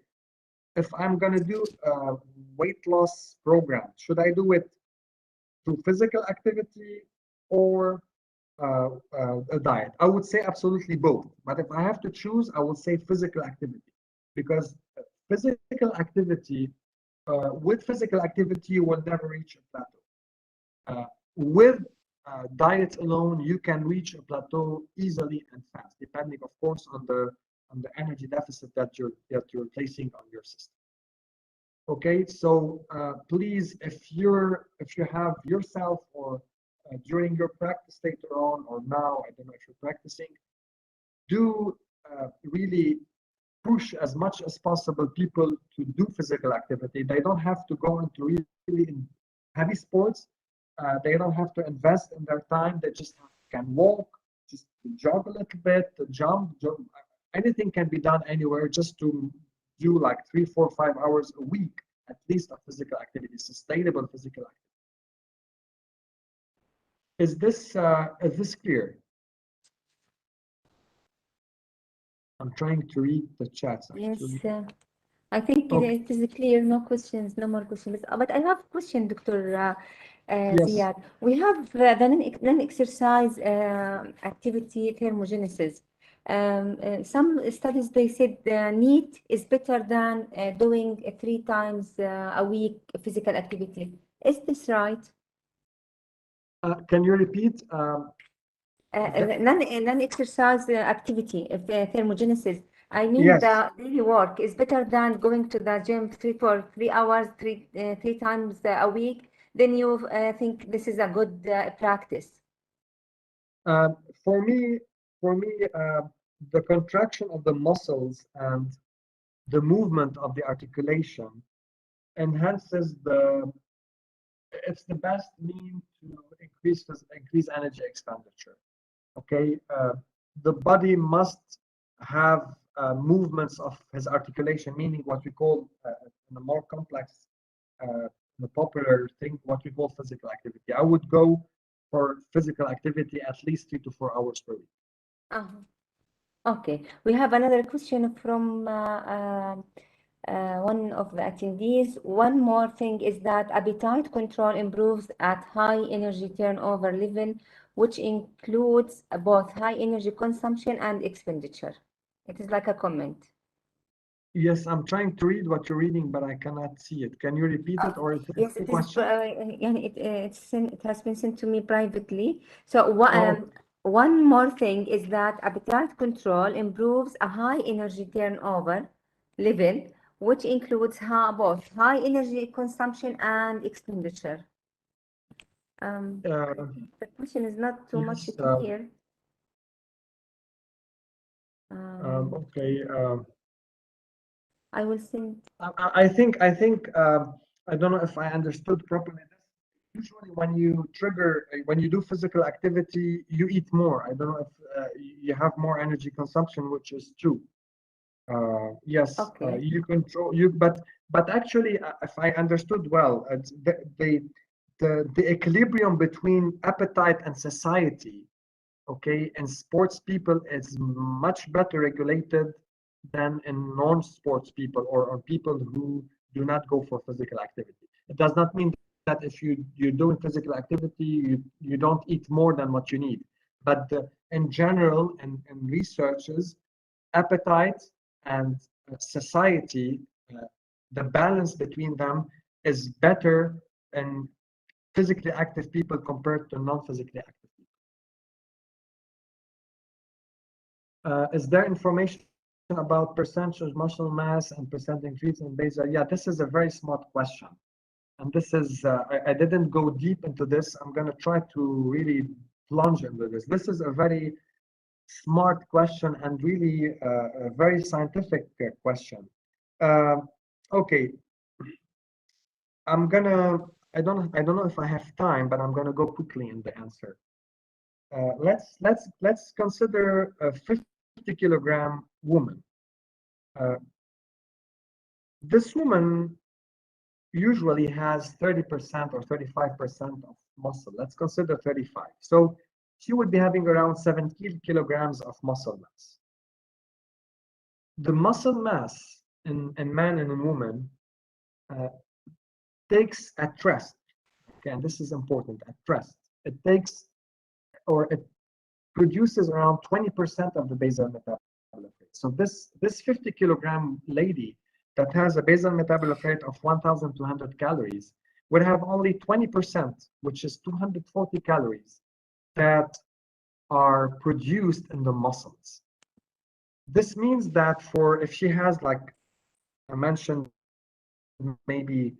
if I'm going to do a weight loss program, should I do it through physical activity or a diet? I would say absolutely both. But if I have to choose, I would say physical activity, because physical activity, with physical activity, you will never reach a plateau. With diet alone, you can reach a plateau easily and fast, depending, of course, on the energy deficit that you're placing on your system. Okay, so please, if you have yourself or during your practice later on or now, I don't know if you're practicing, do really push as much as possible people to do physical activity. They don't have to go into really heavy sports. They don't have to invest in their time. They just can walk just to jog a little bit, to jump, anything can be done anywhere, just to do like 3, 4, 5 hours a week, at least, of physical activity, sustainable physical activity. Is this clear? I'm trying to read the chats. Actually. Yes, I think Okay. it is clear. No questions, no more questions. But I have a question, Dr. Yes. Ziad. We have the non-exercise activity thermogenesis. Some studies, they said NEAT is better than doing 3 times a week physical activity. Is this right? Can you repeat? Non-exercise activity of the thermogenesis. I mean, Yes. the daily work is better than going to the gym for 3 hours, three times a week. Then you think this is a good practice. For me, the contraction of the muscles and the movement of the articulation enhances it's the best mean to increase energy expenditure. Okay, the body must have movements of his articulation, meaning what we call in a more complex, the popular thing, what we call physical activity. I would go for physical activity at least 3 to 4 hours per week. Okay, we have another question from one of the attendees. One more thing is that appetite control improves at high energy turnover level, which includes both high energy consumption and expenditure. It is like a comment. Yes, I'm trying to read what you're reading, but I cannot see it. Can you repeat it, or is it Yes, a it is. question? It has been sent to me privately. So one more thing is that appetite control improves a high energy turnover level, which includes both high energy consumption and expenditure. The question is not too much Yes, clear. okay. I will send. I think I don't know if I understood properly this. Usually, when you do physical activity, you eat more. I don't know if you have more energy consumption, which is true. Yes, Okay. you control but actually, if I understood well, it's the equilibrium between appetite and satiety, okay, in sports people is much better regulated than in non-sports people, or people who do not go for physical activity. It does not mean that if you're doing physical activity, you don't eat more than what you need. But in general, in researches, appetite and satiety, the balance between them is better in physically active people compared to non-physically active people. Is there information about percentage muscle mass and percent increase in basal? Yeah, this is a very smart question. And this is, I didn't go deep into this. I'm going to try to really plunge into this. This is a very smart question and really a very scientific question. Okay, I don't know if I have time, but I'm gonna go quickly in the answer. Let's consider a 50-kilogram woman. This woman usually has 30% or 35% of muscle. Let's consider 35. So she would be having around 17 kilograms of muscle mass. The muscle mass in man and in woman takes at rest, okay, and this is important, at rest, it produces around 20% of the basal metabolic rate. So this 50-kilogram lady that has a basal metabolic rate of 1,200 calories would have only 20%, which is 240 calories, that are produced in the muscles. This means that if she has, like I mentioned, maybe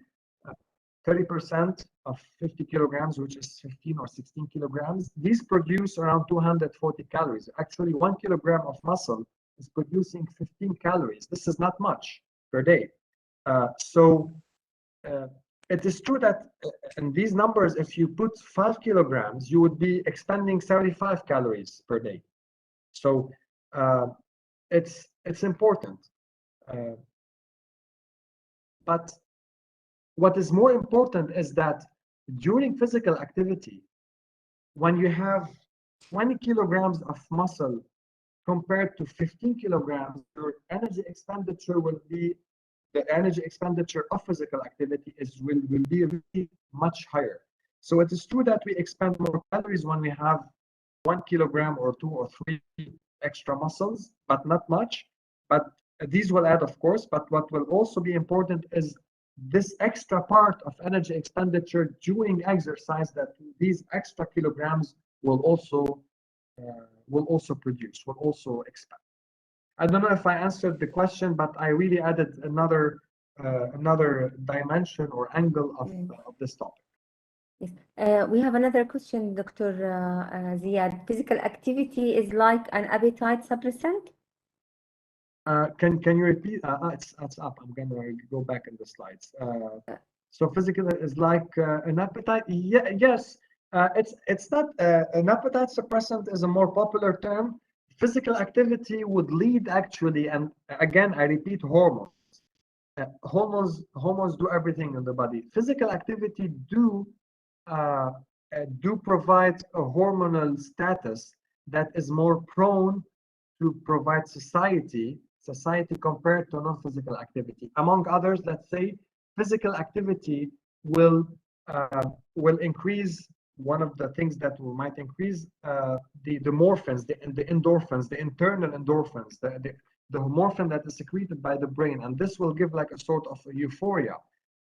30% of 50 kilograms, which is 15 or 16 kilograms, these produce around 240 calories. Actually, 1 kilogram of muscle is producing 15 calories. This is not much per day. So it is true that in these numbers, if you put 5 kilograms, you would be expending 75 calories per day. So it's important. But what is more important is that during physical activity, when you have 20 kilograms of muscle compared to 15 kilograms, your energy expenditure will be, the energy expenditure of physical activity will be really much higher. So it is true that we expend more calories when we have 1 kilogram or 2 or 3 extra muscles, but not much. But these will add, of course. But what will also be important is this extra part of energy expenditure during exercise, that these extra kilograms will also produce, will also expand. I don't know if I answered the question, but I really added another dimension or angle of this topic. Yes. We have another question, Dr. Ziad. Physical activity is like an appetite suppressant? Can you repeat? It's up. I'm gonna go back in the slides. So physical is like an appetite. Yeah, yes. It's not an appetite suppressant is a more popular term. Physical activity would lead actually, and again I repeat, hormones. Hormones do everything in the body. Physical activity do provide a hormonal status that is more prone to provide society compared to non-physical activity. Among others, let's say physical activity will increase. One of the things that might increase the morphins, the endorphins, the internal endorphins, the morphin that is secreted by the brain, and this will give like a sort of euphoria,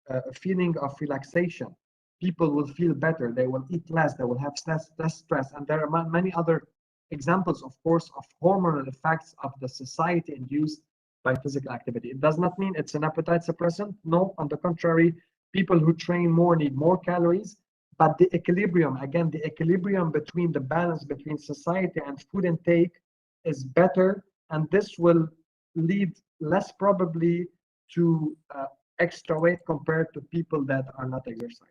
a feeling of relaxation. People will feel better. They will eat less. They will have less stress, and there are many other examples, of course, of hormonal effects of the society induced by physical activity. It does not mean it's an appetite suppressant. No, on the contrary, people who train more need more calories, but the equilibrium, again, the equilibrium between the balance between society and food intake is better, and this will lead less probably to extra weight compared to people that are not exercising.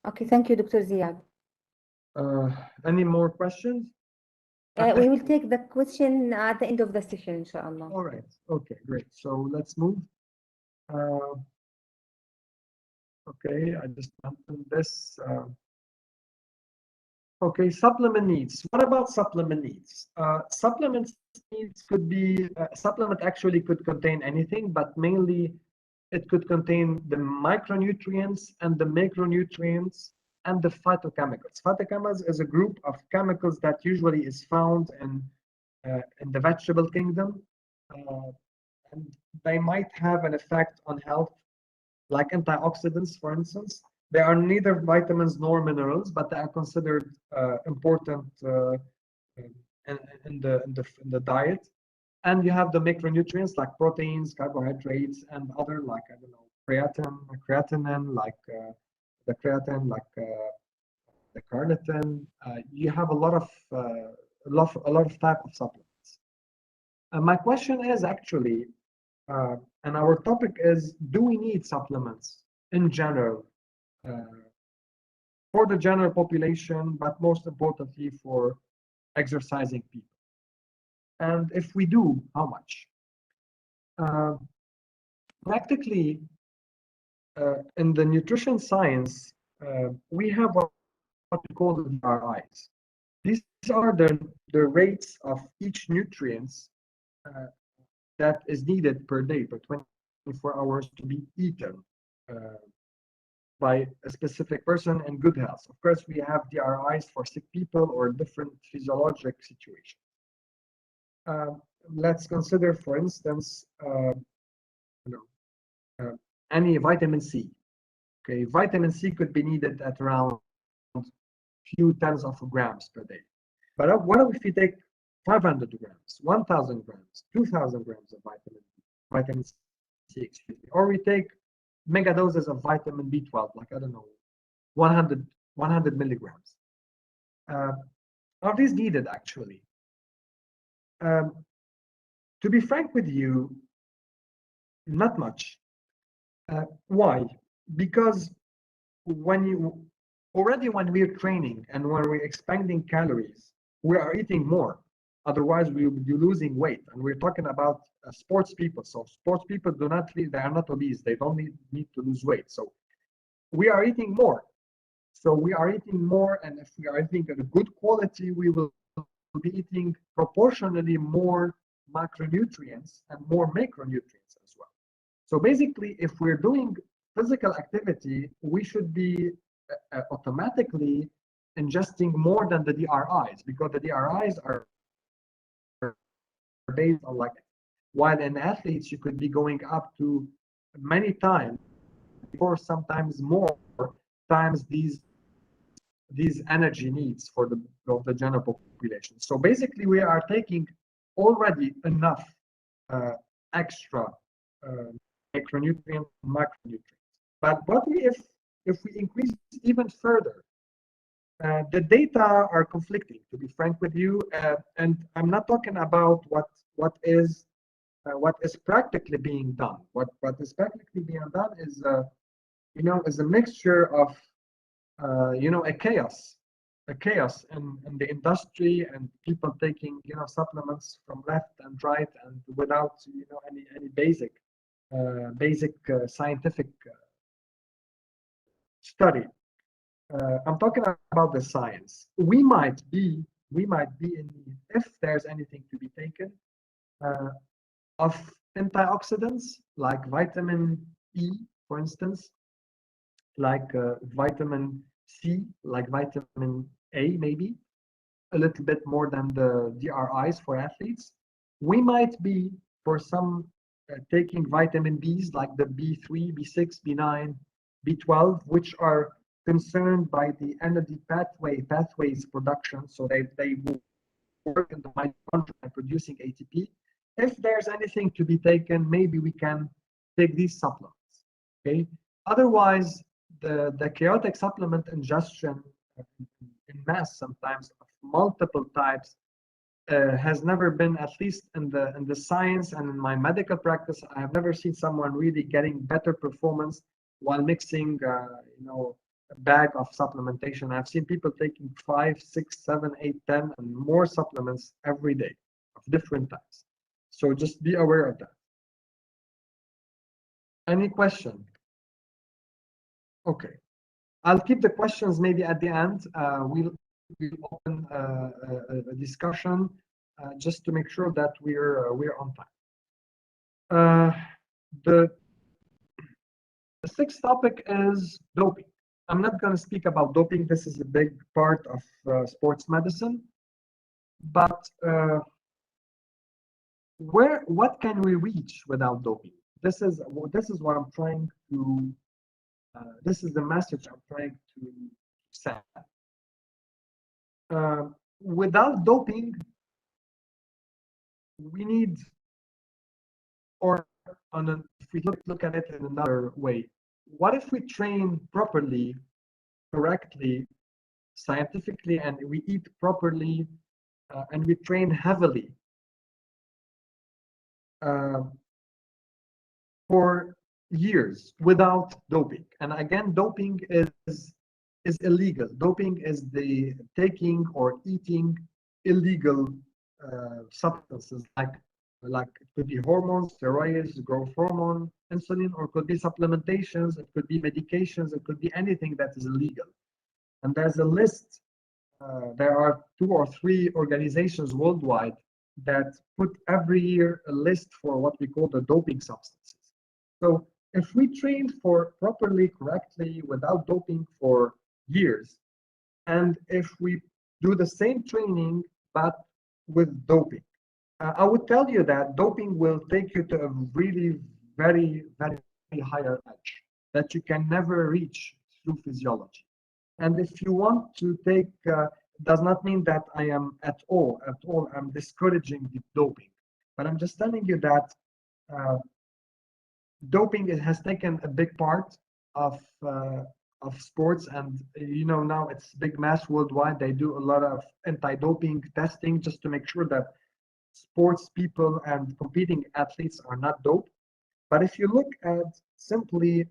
Okay, thank you, Dr. Ziad. Any more questions? We will take the question at the end of the session, inshallah. All right. Okay, great. So let's move. Okay, I just mentioned this. Okay, supplement needs. What about supplement needs? Supplement needs could be, supplement actually could contain anything, but mainly it could contain the micronutrients and the macronutrients and the phytochemicals. Phytochemicals is a group of chemicals that usually is found in the vegetable kingdom, and they might have an effect on health, like antioxidants, for instance. They are neither vitamins nor minerals, but they are considered important in the diet. And you have the macronutrients like proteins, carbohydrates, and other, like, I don't know, creatine, like the creatine, like the carnitine. You have a lot of type of supplements. My question is actually, and our topic is, do we need supplements in general for the general population, but most importantly for exercising people? And if we do, how much? Practically, in the nutrition science, we have what we call the DRIs. These are the rates of each nutrient that is needed per day, per 24 hours, to be eaten by a specific person in good health. Of course, we have DRIs for sick people or different physiologic situations. Let's consider, for instance, any vitamin C. Okay, vitamin C could be needed at around few tens of grams per day. But what if we take 500 grams, 1,000 grams, 2,000 grams of vitamin C, excuse me, or we take mega doses of vitamin B12, like, I don't know, 100 milligrams. Are these needed actually? To be frank with you, not much. Why? Because when we're training and when we're expending calories, we are eating more. Otherwise, we will be losing weight. And we're talking about sports people. So sports people they are not obese. They don't need to lose weight. So we are eating more. So we are eating more, and if we are eating at a good quality, we will be eating proportionally more macronutrients and more macronutrients as well. So basically, if we're doing physical activity, we should be automatically ingesting more than the DRIs, because the DRIs are based on like, while in athletes you could be going up to many times, or sometimes more times these energy needs for the general population. So basically, we are taking already enough extra macronutrients and macronutrients. But what if we increase even further? The data are conflicting, to be frank with you, and I'm not talking about what is practically being done. What is practically being done is is a mixture of a chaos in the industry, and people taking supplements from left and right, and without any basic scientific study. I'm talking about the science. We might be in need, if there's anything to be taken, of antioxidants like vitamin E, for instance, like vitamin C, like vitamin A, maybe a little bit more than the DRIs for athletes. We might be, for some, taking vitamin Bs like the B3, B6, B9, B12, which are concerned by the energy pathways production. So they work in the mitochondria producing ATP. If there's anything to be taken, maybe we can take these supplements. Okay. Otherwise, the chaotic supplement ingestion in mass, sometimes of multiple types, has never been, at least in the science and in my medical practice, I have never seen someone really getting better performance while mixing a bag of supplementation. I've seen people taking 5, 6, 7, 8, 10 and more supplements every day of different types. So just be aware of that. Any question? Okay, I'll keep the questions maybe at the end. We'll open a discussion just to make sure that we're on time. The sixth topic is doping. I'm not going to speak about doping. This is a big part of sports medicine. But what can we reach without doping? This is what I'm trying to. This is the message I'm trying to send. Without doping, we need, or if we look at it in another way, what if we train properly, correctly, scientifically, and we eat properly, and we train heavily for years without doping? And again, doping is illegal. Doping is the taking or eating illegal substances, like it could be hormones, steroids, growth hormone, insulin, or it could be supplementations, it could be medications, it could be anything that is illegal. And there's a list. There are 2 or 3 organizations worldwide that put every year a list for what we call the doping substances. So if we train for properly, correctly, without doping for years, and if we do the same training but with doping, I would tell you that doping will take you to a really very, very higher edge that you can never reach through physiology. And if you want to take, does not mean that I am at all, I'm discouraging the doping, but I'm just telling you that doping has taken a big part of sports, and now it's big mass worldwide. They do a lot of anti-doping testing just to make sure that sports people and competing athletes are not doped. But if you look at simply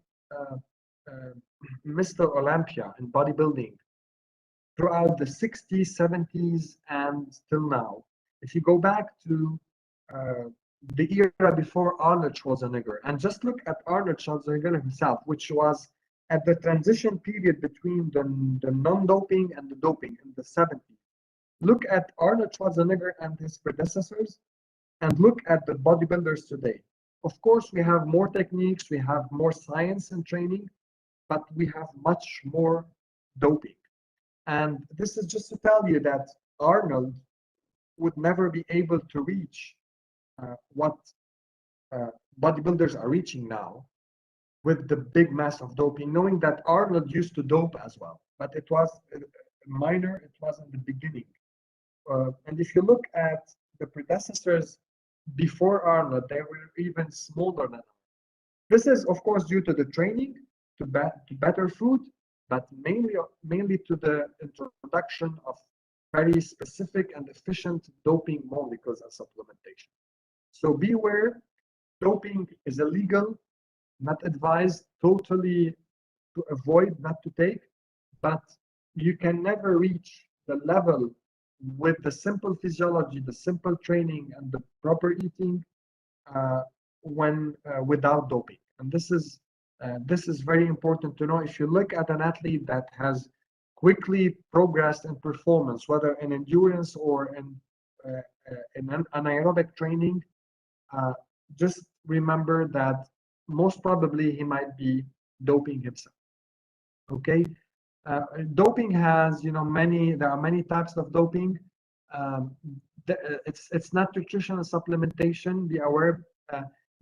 Mr. Olympia in bodybuilding throughout the 60s, 70s, and till now, if you go back to the era before Arnold Schwarzenegger, and just look at Arnold Schwarzenegger himself, which was at the transition period between the non-doping and the doping in the 70s. Look at Arnold Schwarzenegger and his predecessors, and look at the bodybuilders today. Of course, we have more techniques, we have more science and training, but we have much more doping. And this is just to tell you that Arnold would never be able to reach what bodybuilders are reaching now with the big mass of doping, knowing that Arnold used to dope as well, but it was minor, it was in the beginning. And if you look at the predecessors before Arnold, they were even smaller than Arnold. This is, of course, due to the training, to better food, but mainly to the introduction of very specific and efficient doping molecules and supplementation. So beware, doping is illegal, not advised, totally to avoid, not to take, but you can never reach the level with the simple physiology, the simple training, and the proper eating without doping. And this is very important to know. If you look at an athlete that has quickly progressed in performance, whether in endurance or in anaerobic training, just remember that most probably he might be doping himself. Okay, doping has, there are many types of doping. It's not nutrition and supplementation. Be aware.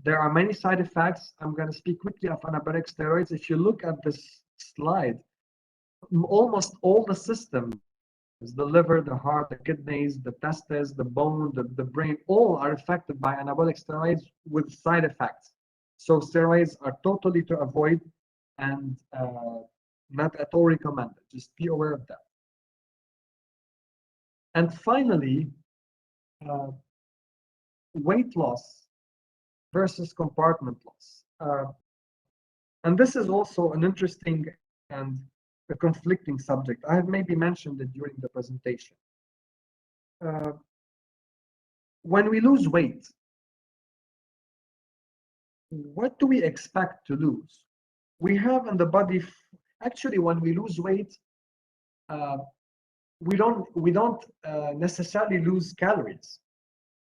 There are many side effects. I'm going to speak quickly of anabolic steroids. If you look at this slide, almost all the systems, the liver, the heart, the kidneys, the testes, the bone, the brain, all are affected by anabolic steroids with side effects. So steroids are totally to avoid and not at all recommended. Just be aware of that. And finally, weight loss versus compartment loss. And this is also an interesting and a conflicting subject. I have maybe mentioned it during the presentation. When we lose weight, what do we expect to lose? We have in the body, actually, when we lose weight, we don't necessarily lose calories.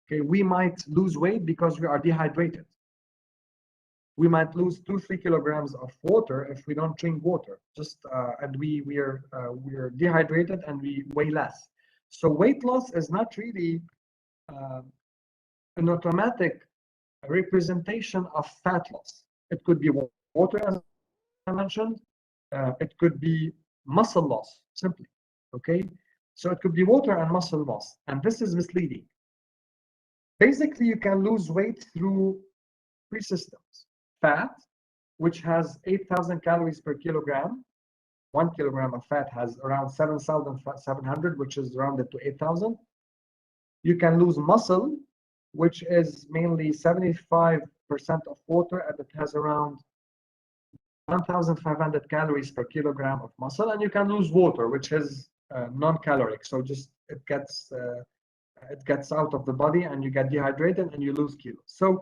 Okay, we might lose weight because we are dehydrated. We might lose 2-3 kilograms of water if we don't drink water. And we're dehydrated and we weigh less. So weight loss is not really an automatic representation of fat loss. It could be water, as I mentioned. It could be muscle loss, simply. Okay, so it could be water and muscle loss, and this is misleading. Basically, you can lose weight through 3 systems. Fat, which has 8,000 calories per kilogram. 1 kilogram of fat has around 7,700, which is rounded to 8,000. You can lose muscle, which is mainly 75% of water, and it has around 1,500 calories per kilogram of muscle. And you can lose water, which is non-caloric, so just it gets out of the body and you get dehydrated and you lose kilos. So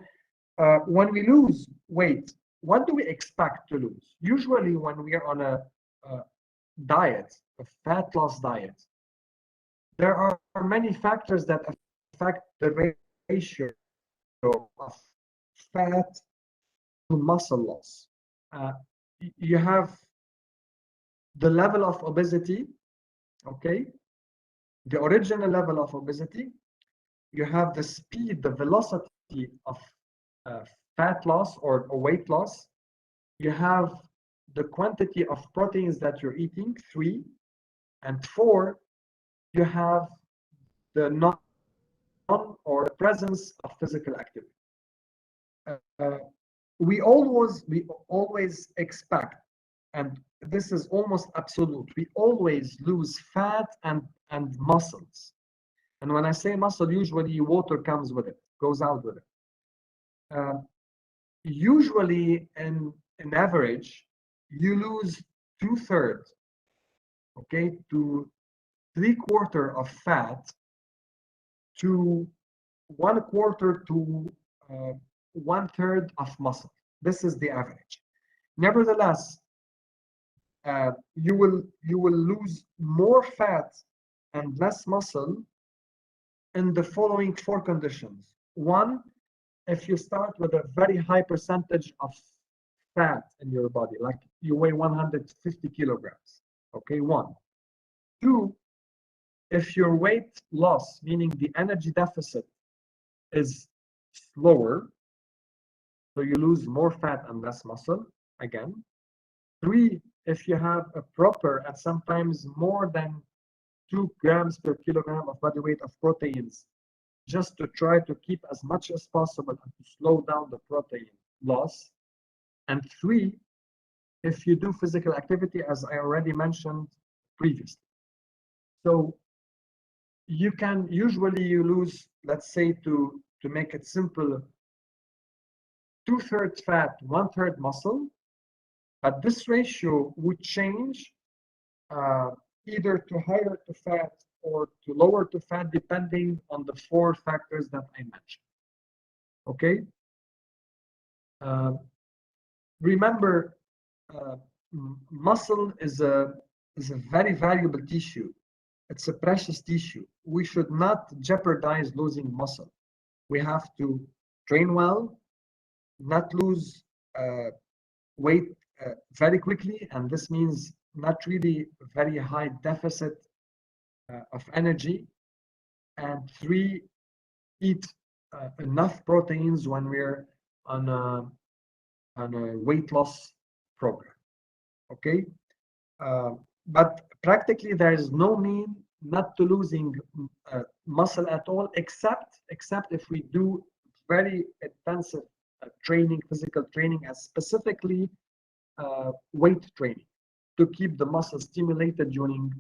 when we lose weight, what do we expect to lose? Usually when we are on a diet, a fat loss diet, there are many factors that affect the ratio of fat to muscle loss. You have the level of obesity, okay? The original level of obesity. You have the speed, the velocity of fat loss or weight loss. You have the quantity of proteins that you're eating, 3. And 4, you have the non or the presence of physical activity. We always expect, and this is almost absolute, we always lose fat and muscles. And when I say muscle, usually water comes with it, goes out with it. usually in average, you lose 2/3, okay, to 3/4 of fat to 1/4 to 1/3 of muscle. This is the average. Nevertheless, you will lose more fat and less muscle in the following 4 conditions. One, if you start with a very high percentage of fat in your body, like you weigh 150 kilograms, okay, 1. 2, if your weight loss, meaning the energy deficit, is slower, so you lose more fat and less muscle, again. 3, if you have a proper and sometimes more than 2 grams per kilogram of body weight of proteins, just to try to keep as much as possible and to slow down the protein loss. And 3, if you do physical activity, as I already mentioned previously. So you can usually you lose, let's say, to make it simple, 2/3 fat, 1/3 muscle, but this ratio would change either to higher to fat or to lower to fat, depending on the 4 factors that I mentioned. Okay. Remember, muscle is a very valuable tissue. It's a precious tissue. We should not jeopardize losing muscle. We have to train well, not lose weight very quickly, and this means not really very high deficit of energy. And 3, eat enough proteins when we're on a weight loss program. Okay, but practically there is no mean not to losing muscle at all, except if we do very intensive training, physical training, and specifically weight training to keep the muscle stimulated during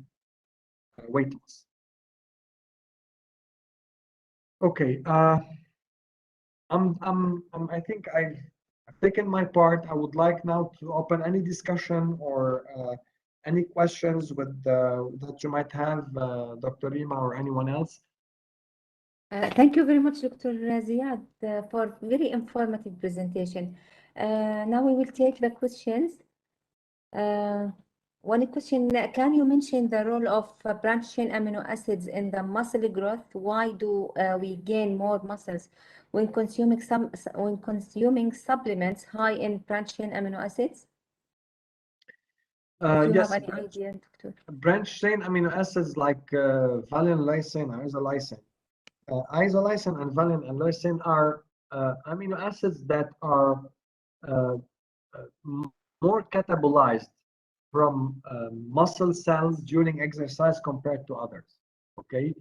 weight loss. Okay, I think I've taken my part. I would like now to open any discussion or any questions with that you might have, Dr. Reema or anyone else. Thank you very much, Dr. Ziad, for very informative presentation. Now we will take the questions. One question, can you mention the role of branched chain amino acids in the muscle growth? Why do we gain more muscles when consuming supplements high in branched chain amino acids? If you Yes, have any idea, Doctor. Branched chain amino acids like valine, lysine, isolysine. Isolysine and valine and lysine are amino acids that are more catabolized from muscle cells during exercise compared to others. Okay,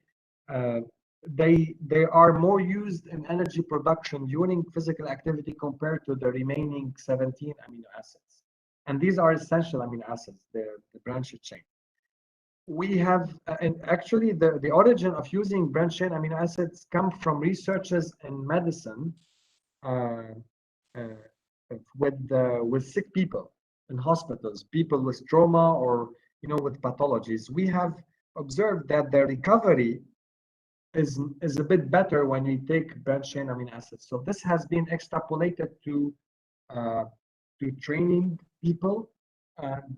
they are more used in energy production during physical activity compared to the remaining 17 amino acids, and these are essential amino acids, the branched chain. We have, and actually the origin of using branched chain amino acids come from researches in medicine with sick people in hospitals, people with trauma or with pathologies. We have observed that the recovery is a bit better when you take branched chain amino acids. So this has been extrapolated to training people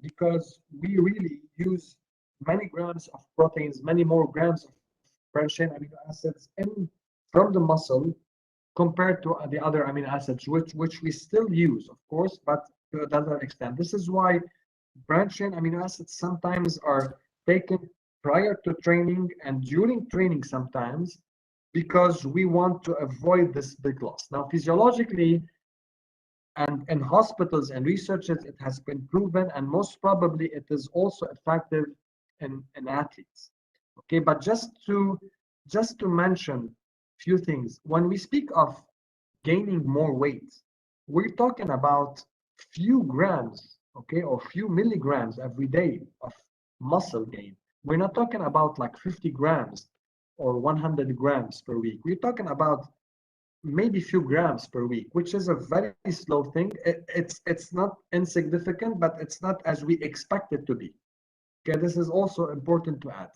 because we really use many grams of proteins, many more grams of branched chain amino acids from the muscle compared to the other amino acids, which we still use, of course, but to another extent. This is why branched chain amino acids sometimes are taken prior to training and during training sometimes, because we want to avoid this big loss. Now, physiologically, and in hospitals and researches, it has been proven, and most probably it is also effective in athletes. Okay, but just to mention a few things, when we speak of gaining more weight, we're talking about few grams, okay, or few milligrams every day of muscle gain. We're not talking about like 50 grams or 100 grams per week. We're talking about maybe few grams per week, which is a very slow thing. It's not insignificant, but it's not as we expect it to be. Okay, this is also important to add.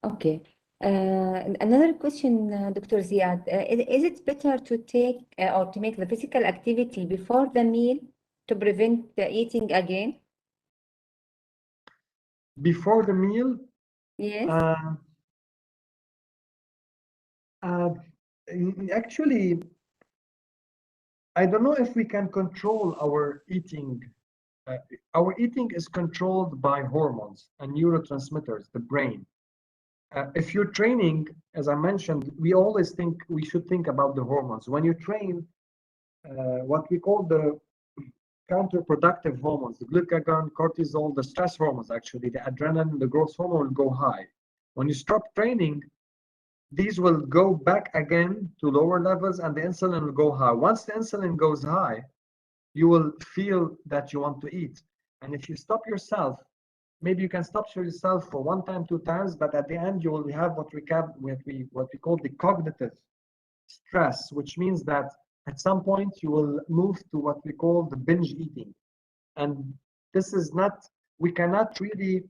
Okay. Another question, Dr. Ziad. Is it better to take or to make the physical activity before the meal to prevent eating again? Before the meal, Yes. actually, I don't know if we can control our eating. Our eating is controlled by hormones and neurotransmitters, the brain. If you're training, as I mentioned, we should think about the hormones. When you train, what we call the counterproductive hormones, the glucagon, cortisol, the stress hormones, actually, the adrenaline, the growth hormone will go high. When you stop training, these will go back again to lower levels and the insulin will go high. Once the insulin goes high, you will feel that you want to eat. And if you stop yourself, maybe you can stop yourself for 1 time, 2 times, but at the end you will have what we call the cognitive stress, which means that at some point you will move to what we call the binge eating. And this is not, we cannot really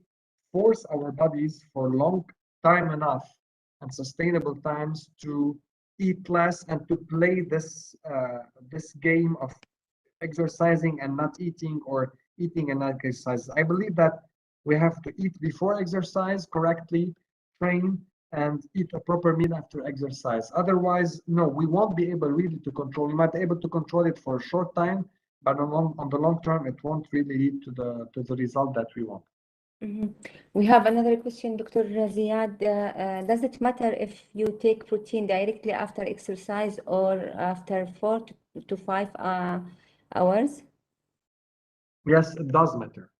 force our bodies for long time enough and sustainable times to eat less and to play this game of exercising and not eating, or eating and not exercise. I believe that we have to eat before exercise correctly, train, and eat a proper meal after exercise. Otherwise, no, we won't be able really to control. We might be able to control it for a short time, but on the long term, it won't really lead to the result that we want. We have another question, Dr. Ziad. Does it matter if you take protein directly after exercise or after 4 to 5 hours? Yes, it does matter.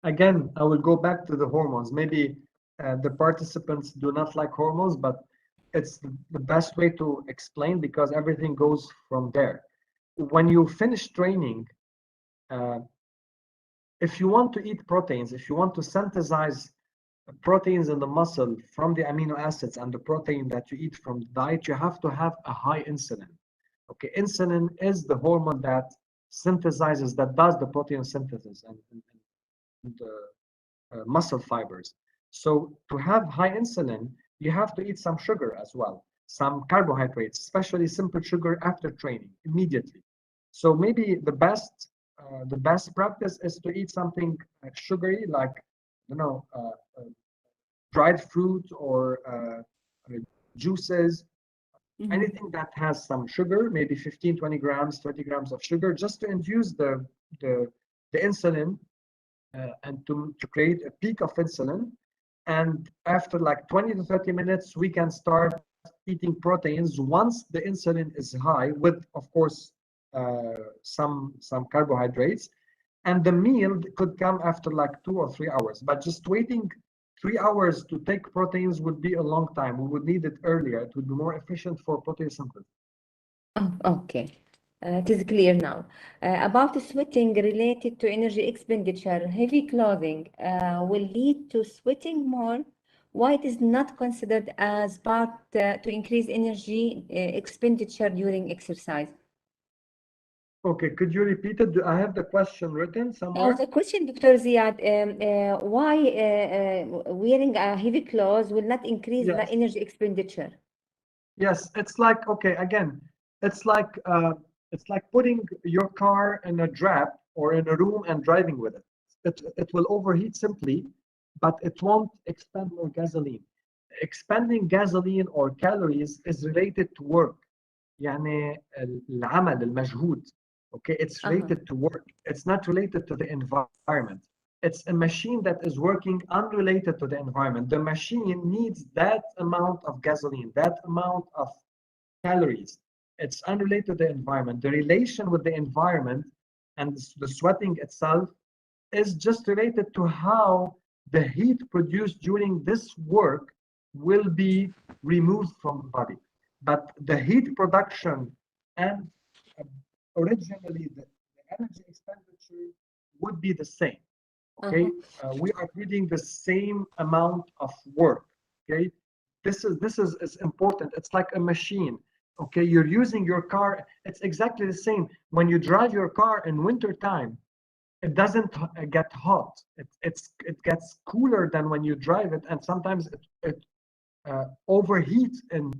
Again, I will go back to the hormones. Maybe the participants do not like hormones, but it's the best way to explain because everything goes from there. When you finish training, if you want to eat proteins, if you want to synthesize proteins in the muscle from the amino acids and the protein that you eat from the diet, you have to have a high insulin. Okay, insulin is the hormone that synthesizes, that does the protein synthesis and the muscle fibers. So to have high insulin, you have to eat some sugar as well, some carbohydrates, especially simple sugar after training immediately. So maybe the best practice is to eat something sugary, like dried fruit or juices, anything that has some sugar, maybe 15, 20 grams, 30 grams of sugar, just to induce the insulin and to create a peak of insulin. And after like 20 to 30 minutes, we can start eating proteins once the insulin is high, with, of course, some carbohydrates. And the meal could come after like 2 or 3 hours. But just waiting 3 hours to take proteins would be a long time. We would need it earlier. It would be more efficient for protein synthesis. Oh, okay. It is clear now. About sweating related to energy expenditure, heavy clothing will lead to sweating more. Why it is not considered as part to increase energy expenditure during exercise? Okay, could you repeat it? I have the question written somewhere. The question, Dr. Ziad, why wearing a heavy clothes will not increase the energy expenditure? Yes, it's like, okay, again, it's like putting your car in a draft or in a room and driving with it. It will overheat simply, but it won't expend more gasoline. Expending gasoline or calories is related to work. يعني العمل المجهود. Okay, it's related to work. It's not related to the environment. It's a machine that is working unrelated to the environment. The machine needs that amount of gasoline, that amount of calories. It's unrelated to the environment. The relation with the environment and the sweating itself is just related to how the heat produced during this work will be removed from the body. But the heat production and originally the energy expenditure would be the same. Okay, we are doing the same amount of work. Okay, This is important. It's like a machine. Okay, you're using your car. It's exactly the same. When you drive your car in winter time, it doesn't get hot. It gets cooler than when you drive it, and sometimes it overheats in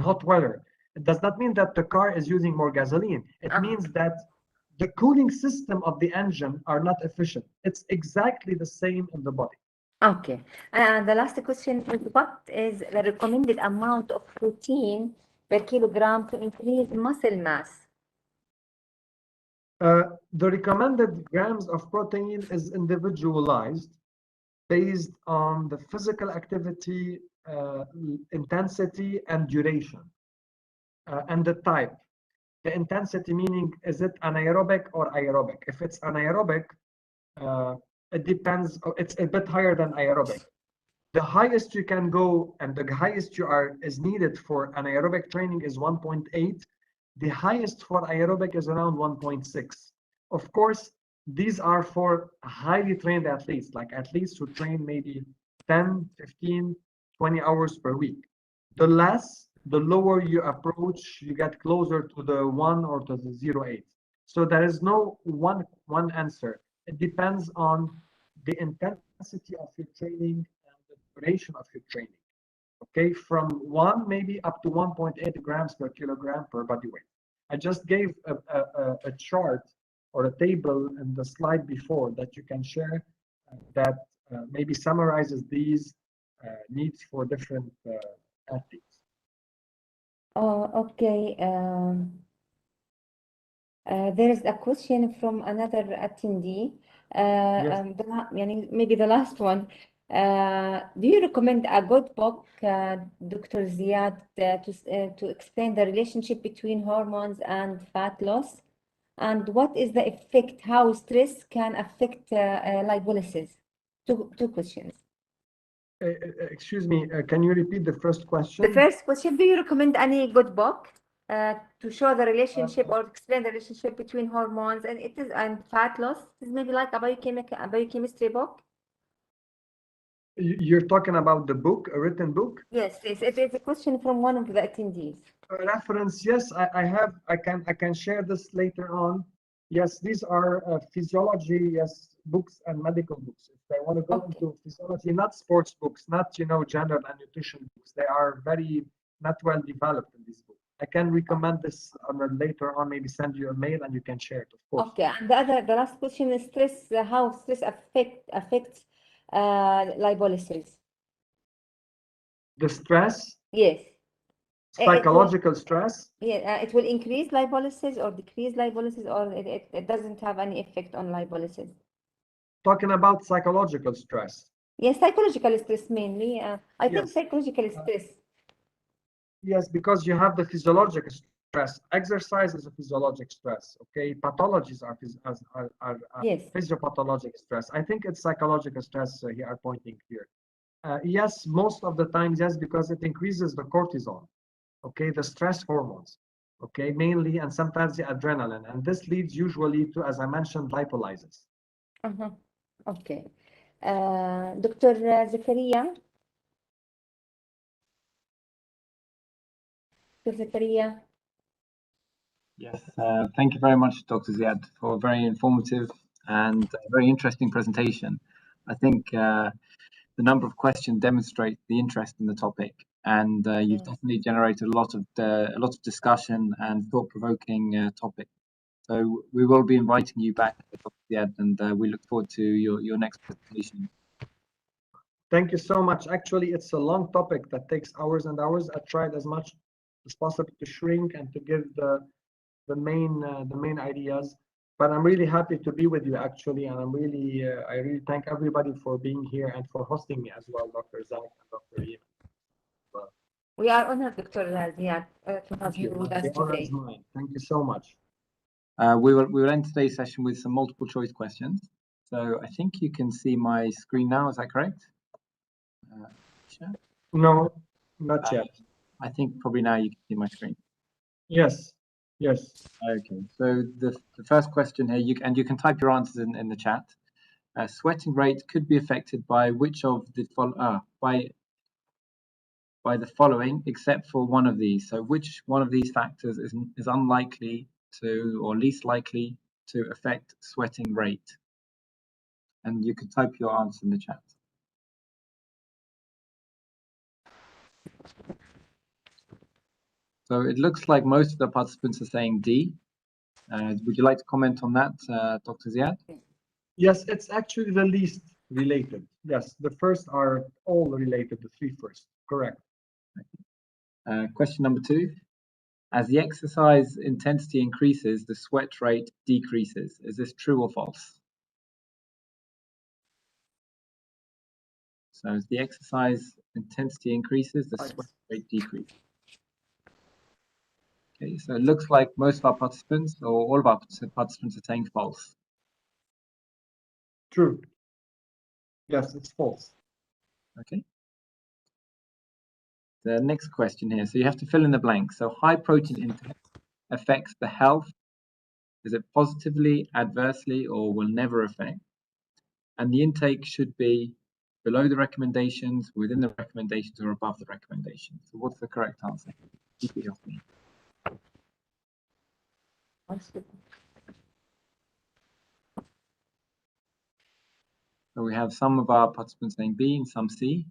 hot weather. It does not mean that the car is using more gasoline. It means that the cooling system of the engine are not efficient. It's exactly the same in the body. Okay. And the last question is, what is the recommended amount of protein per kilogram to increase muscle mass? The recommended grams of protein is individualized based on the physical activity, intensity, and duration, and the type. The intensity meaning, is it anaerobic or aerobic? If it's anaerobic, it depends. It's a bit higher than aerobic. The highest you can go and the highest is needed for anaerobic training is 1.8. The highest for aerobic is around 1.6. Of course, these are for highly trained athletes, like athletes who train maybe 10, 15, 20 hours per week. The less, the lower you approach, you get closer to the 1 or to the 0.8. So there is no one answer. It depends on the intensity of your training and the duration of your training. Okay, from 1 maybe up to 1.8 grams per kilogram per body weight. I just gave a chart or a table in the slide before that you can share that maybe summarizes these needs for different athletes. Oh, okay. There is a question from another attendee. Yes. Maybe the last one. Do you recommend a good book, Dr. Ziad, to explain the relationship between hormones and fat loss? And what is the effect, how stress can affect lipolysis? Two questions. Excuse me, can you repeat the first question? The first question, do you recommend any good book to show the relationship or explain the relationship between hormones and fat loss? It's maybe like a biochemistry book. You're talking about the book, a written book? Yes, it is a question from one of the attendees. Reference, yes, I can share this later on. Yes, these are physiology, yes, books and medical books. If they want to go into physiology, not sports books, not general and nutrition books. They are very not well developed in these books. I can recommend this later on, maybe send you a mail and you can share it, of course. Okay, and the last question is stress, how stress affects lipolysis. The stress? Yes. Psychological stress? Yeah, it will increase lipolysis or decrease lipolysis, or it doesn't have any effect on lipolysis. Talking about psychological stress. Yes, psychological stress mainly. I think psychological stress. Yes, because you have the physiological stress. Exercise is a physiologic stress. Okay, pathologies are Yes. physiopathologic stress. I think it's psychological stress here are pointing here. Yes, most of the times, yes, because it increases the cortisol. Okay, the stress hormones. Okay, mainly, and sometimes the adrenaline, and this leads usually to, as I mentioned, lipolysis. Okay. Dr. Zakaria. Dr. Zakaria. Yes, thank you very much, Dr. Ziad, for a very informative and very interesting presentation. I think the number of questions demonstrate the interest in the topic, and you've definitely generated a lot of discussion and thought-provoking topic. So we will be inviting you back, Dr. Ziad, and we look forward to your next presentation. Thank you so much. Actually, it's a long topic that takes hours and hours. I tried as much as possible to shrink and to give the main ideas. But I'm really happy to be with you, actually, and I really thank everybody for being here and for hosting me as well, Dr. Zach and Dr. Reema. Well, we are honored, Dr. Ziad, to have you with us today. Thank you so much. We will end today's session with some multiple choice questions. So I think you can see my screen now. Is that correct? Sure. No, not yet. I think probably now you can see my screen. Yes. Yes. Okay. So the first question here, you can type your answers in the chat. Sweating rate could be affected by which of the by the following, except for one of these. So which one of these factors is unlikely to, or least likely to affect sweating rate? And you can type your answer in the chat. So it looks like most of the participants are saying D. Would you like to comment on that, Dr. Ziad? Yes, it's actually the least related. Yes, the first are all related, the three first. Correct. Question number 2. As the exercise intensity increases, the sweat rate decreases. Is this true or false? So as the exercise intensity increases, the sweat rate decreases. Okay, so it looks like most of our participants, or all of our participants, are saying false. True. Yes, it's false. Okay. The next question here. So you have to fill in the blank. So high protein intake affects the health. Is it positively, adversely, or will never affect? And the intake should be below the recommendations, within the recommendations, or above the recommendations. So what's the correct answer? Repeat after me. So we have some of our participants saying B and some C.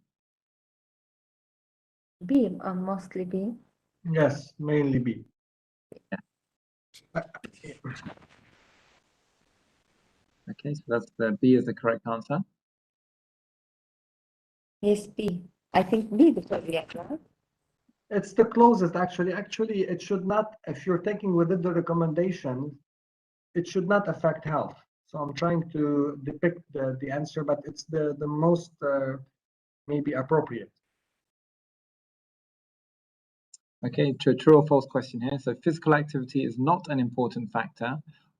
B, mostly B. Yes, mainly B. Yeah. Okay, so that's the B is the correct answer. Yes, B. I think B, Dr. Ziad, right? It's the closest, actually. Actually, it should not, if you're taking within the recommendation, it should not affect health. So I'm trying to depict the answer, but it's the most maybe appropriate. Okay, true or false question here. So physical activity is not an important factor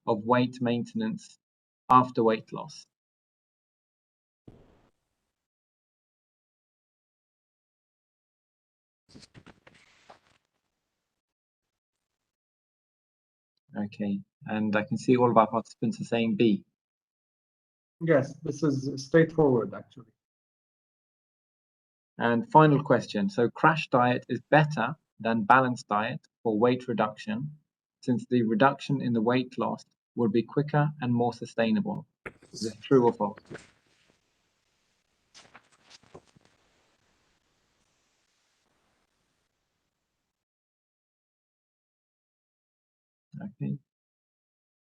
of weight maintenance after weight loss. Okay, and I can see all of our participants are saying B. Yes, this is straightforward, actually. And final question. So crash diet is better than balanced diet for weight reduction, since the reduction in the weight loss will be quicker and more sustainable. Is this true or false? Okay.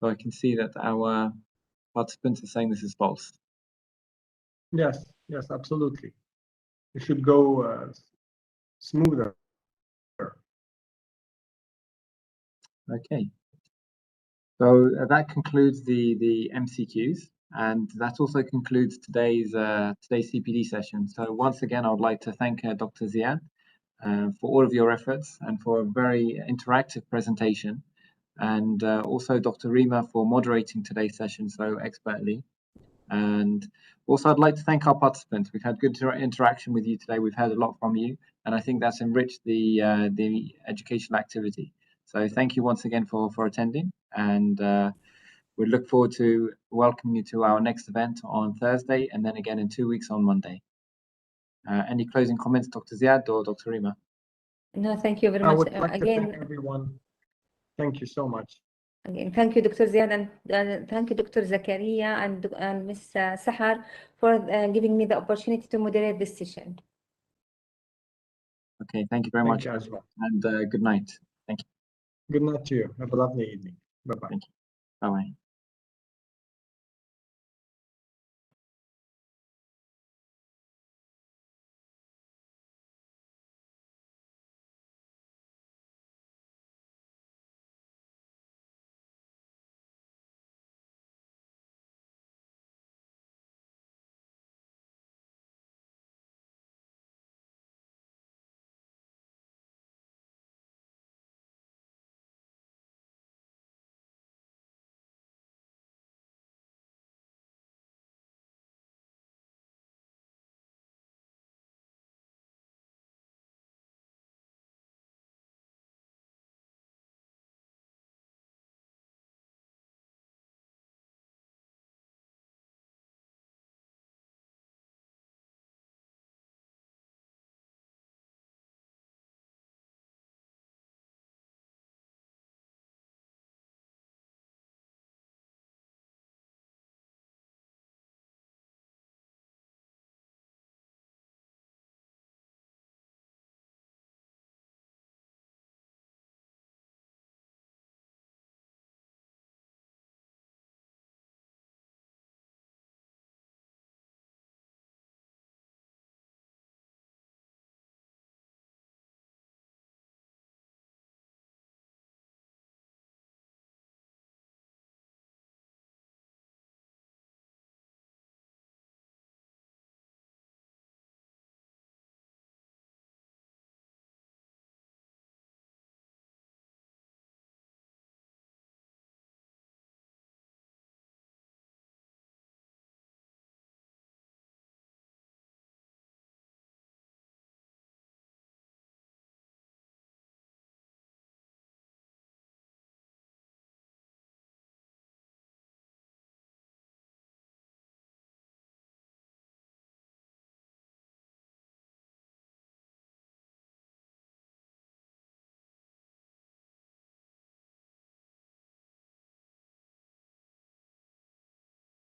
So I can see that our participants are saying this is false. Yes, yes, absolutely. It should go smoother. Okay. So that concludes the MCQs, and that also concludes today's CPD session. So once again, I would like to thank Dr. Ziad for all of your efforts and for a very interactive presentation, and also Dr. Reema for moderating today's session so expertly. And also, I'd like to thank our participants. We've had good interaction with you today. We've heard a lot from you, and I think that's enriched the educational activity. So thank you once again for attending, and we look forward to welcoming you to our next event on Thursday, and then again in 2 weeks on Monday. Any closing comments, Dr. Ziad or Dr. Reema? No, thank you very much. I would like to Again, thank everyone. Thank you so much. again, thank you, Dr. Ziad, and thank you, Dr. Zakaria and Ms. Sahar, for giving me the opportunity to moderate this session. Okay, thank you very much, Thank you as well. and good night. Thank you. Good night to you. Have a lovely evening. Bye-bye. Thank you. Bye-bye.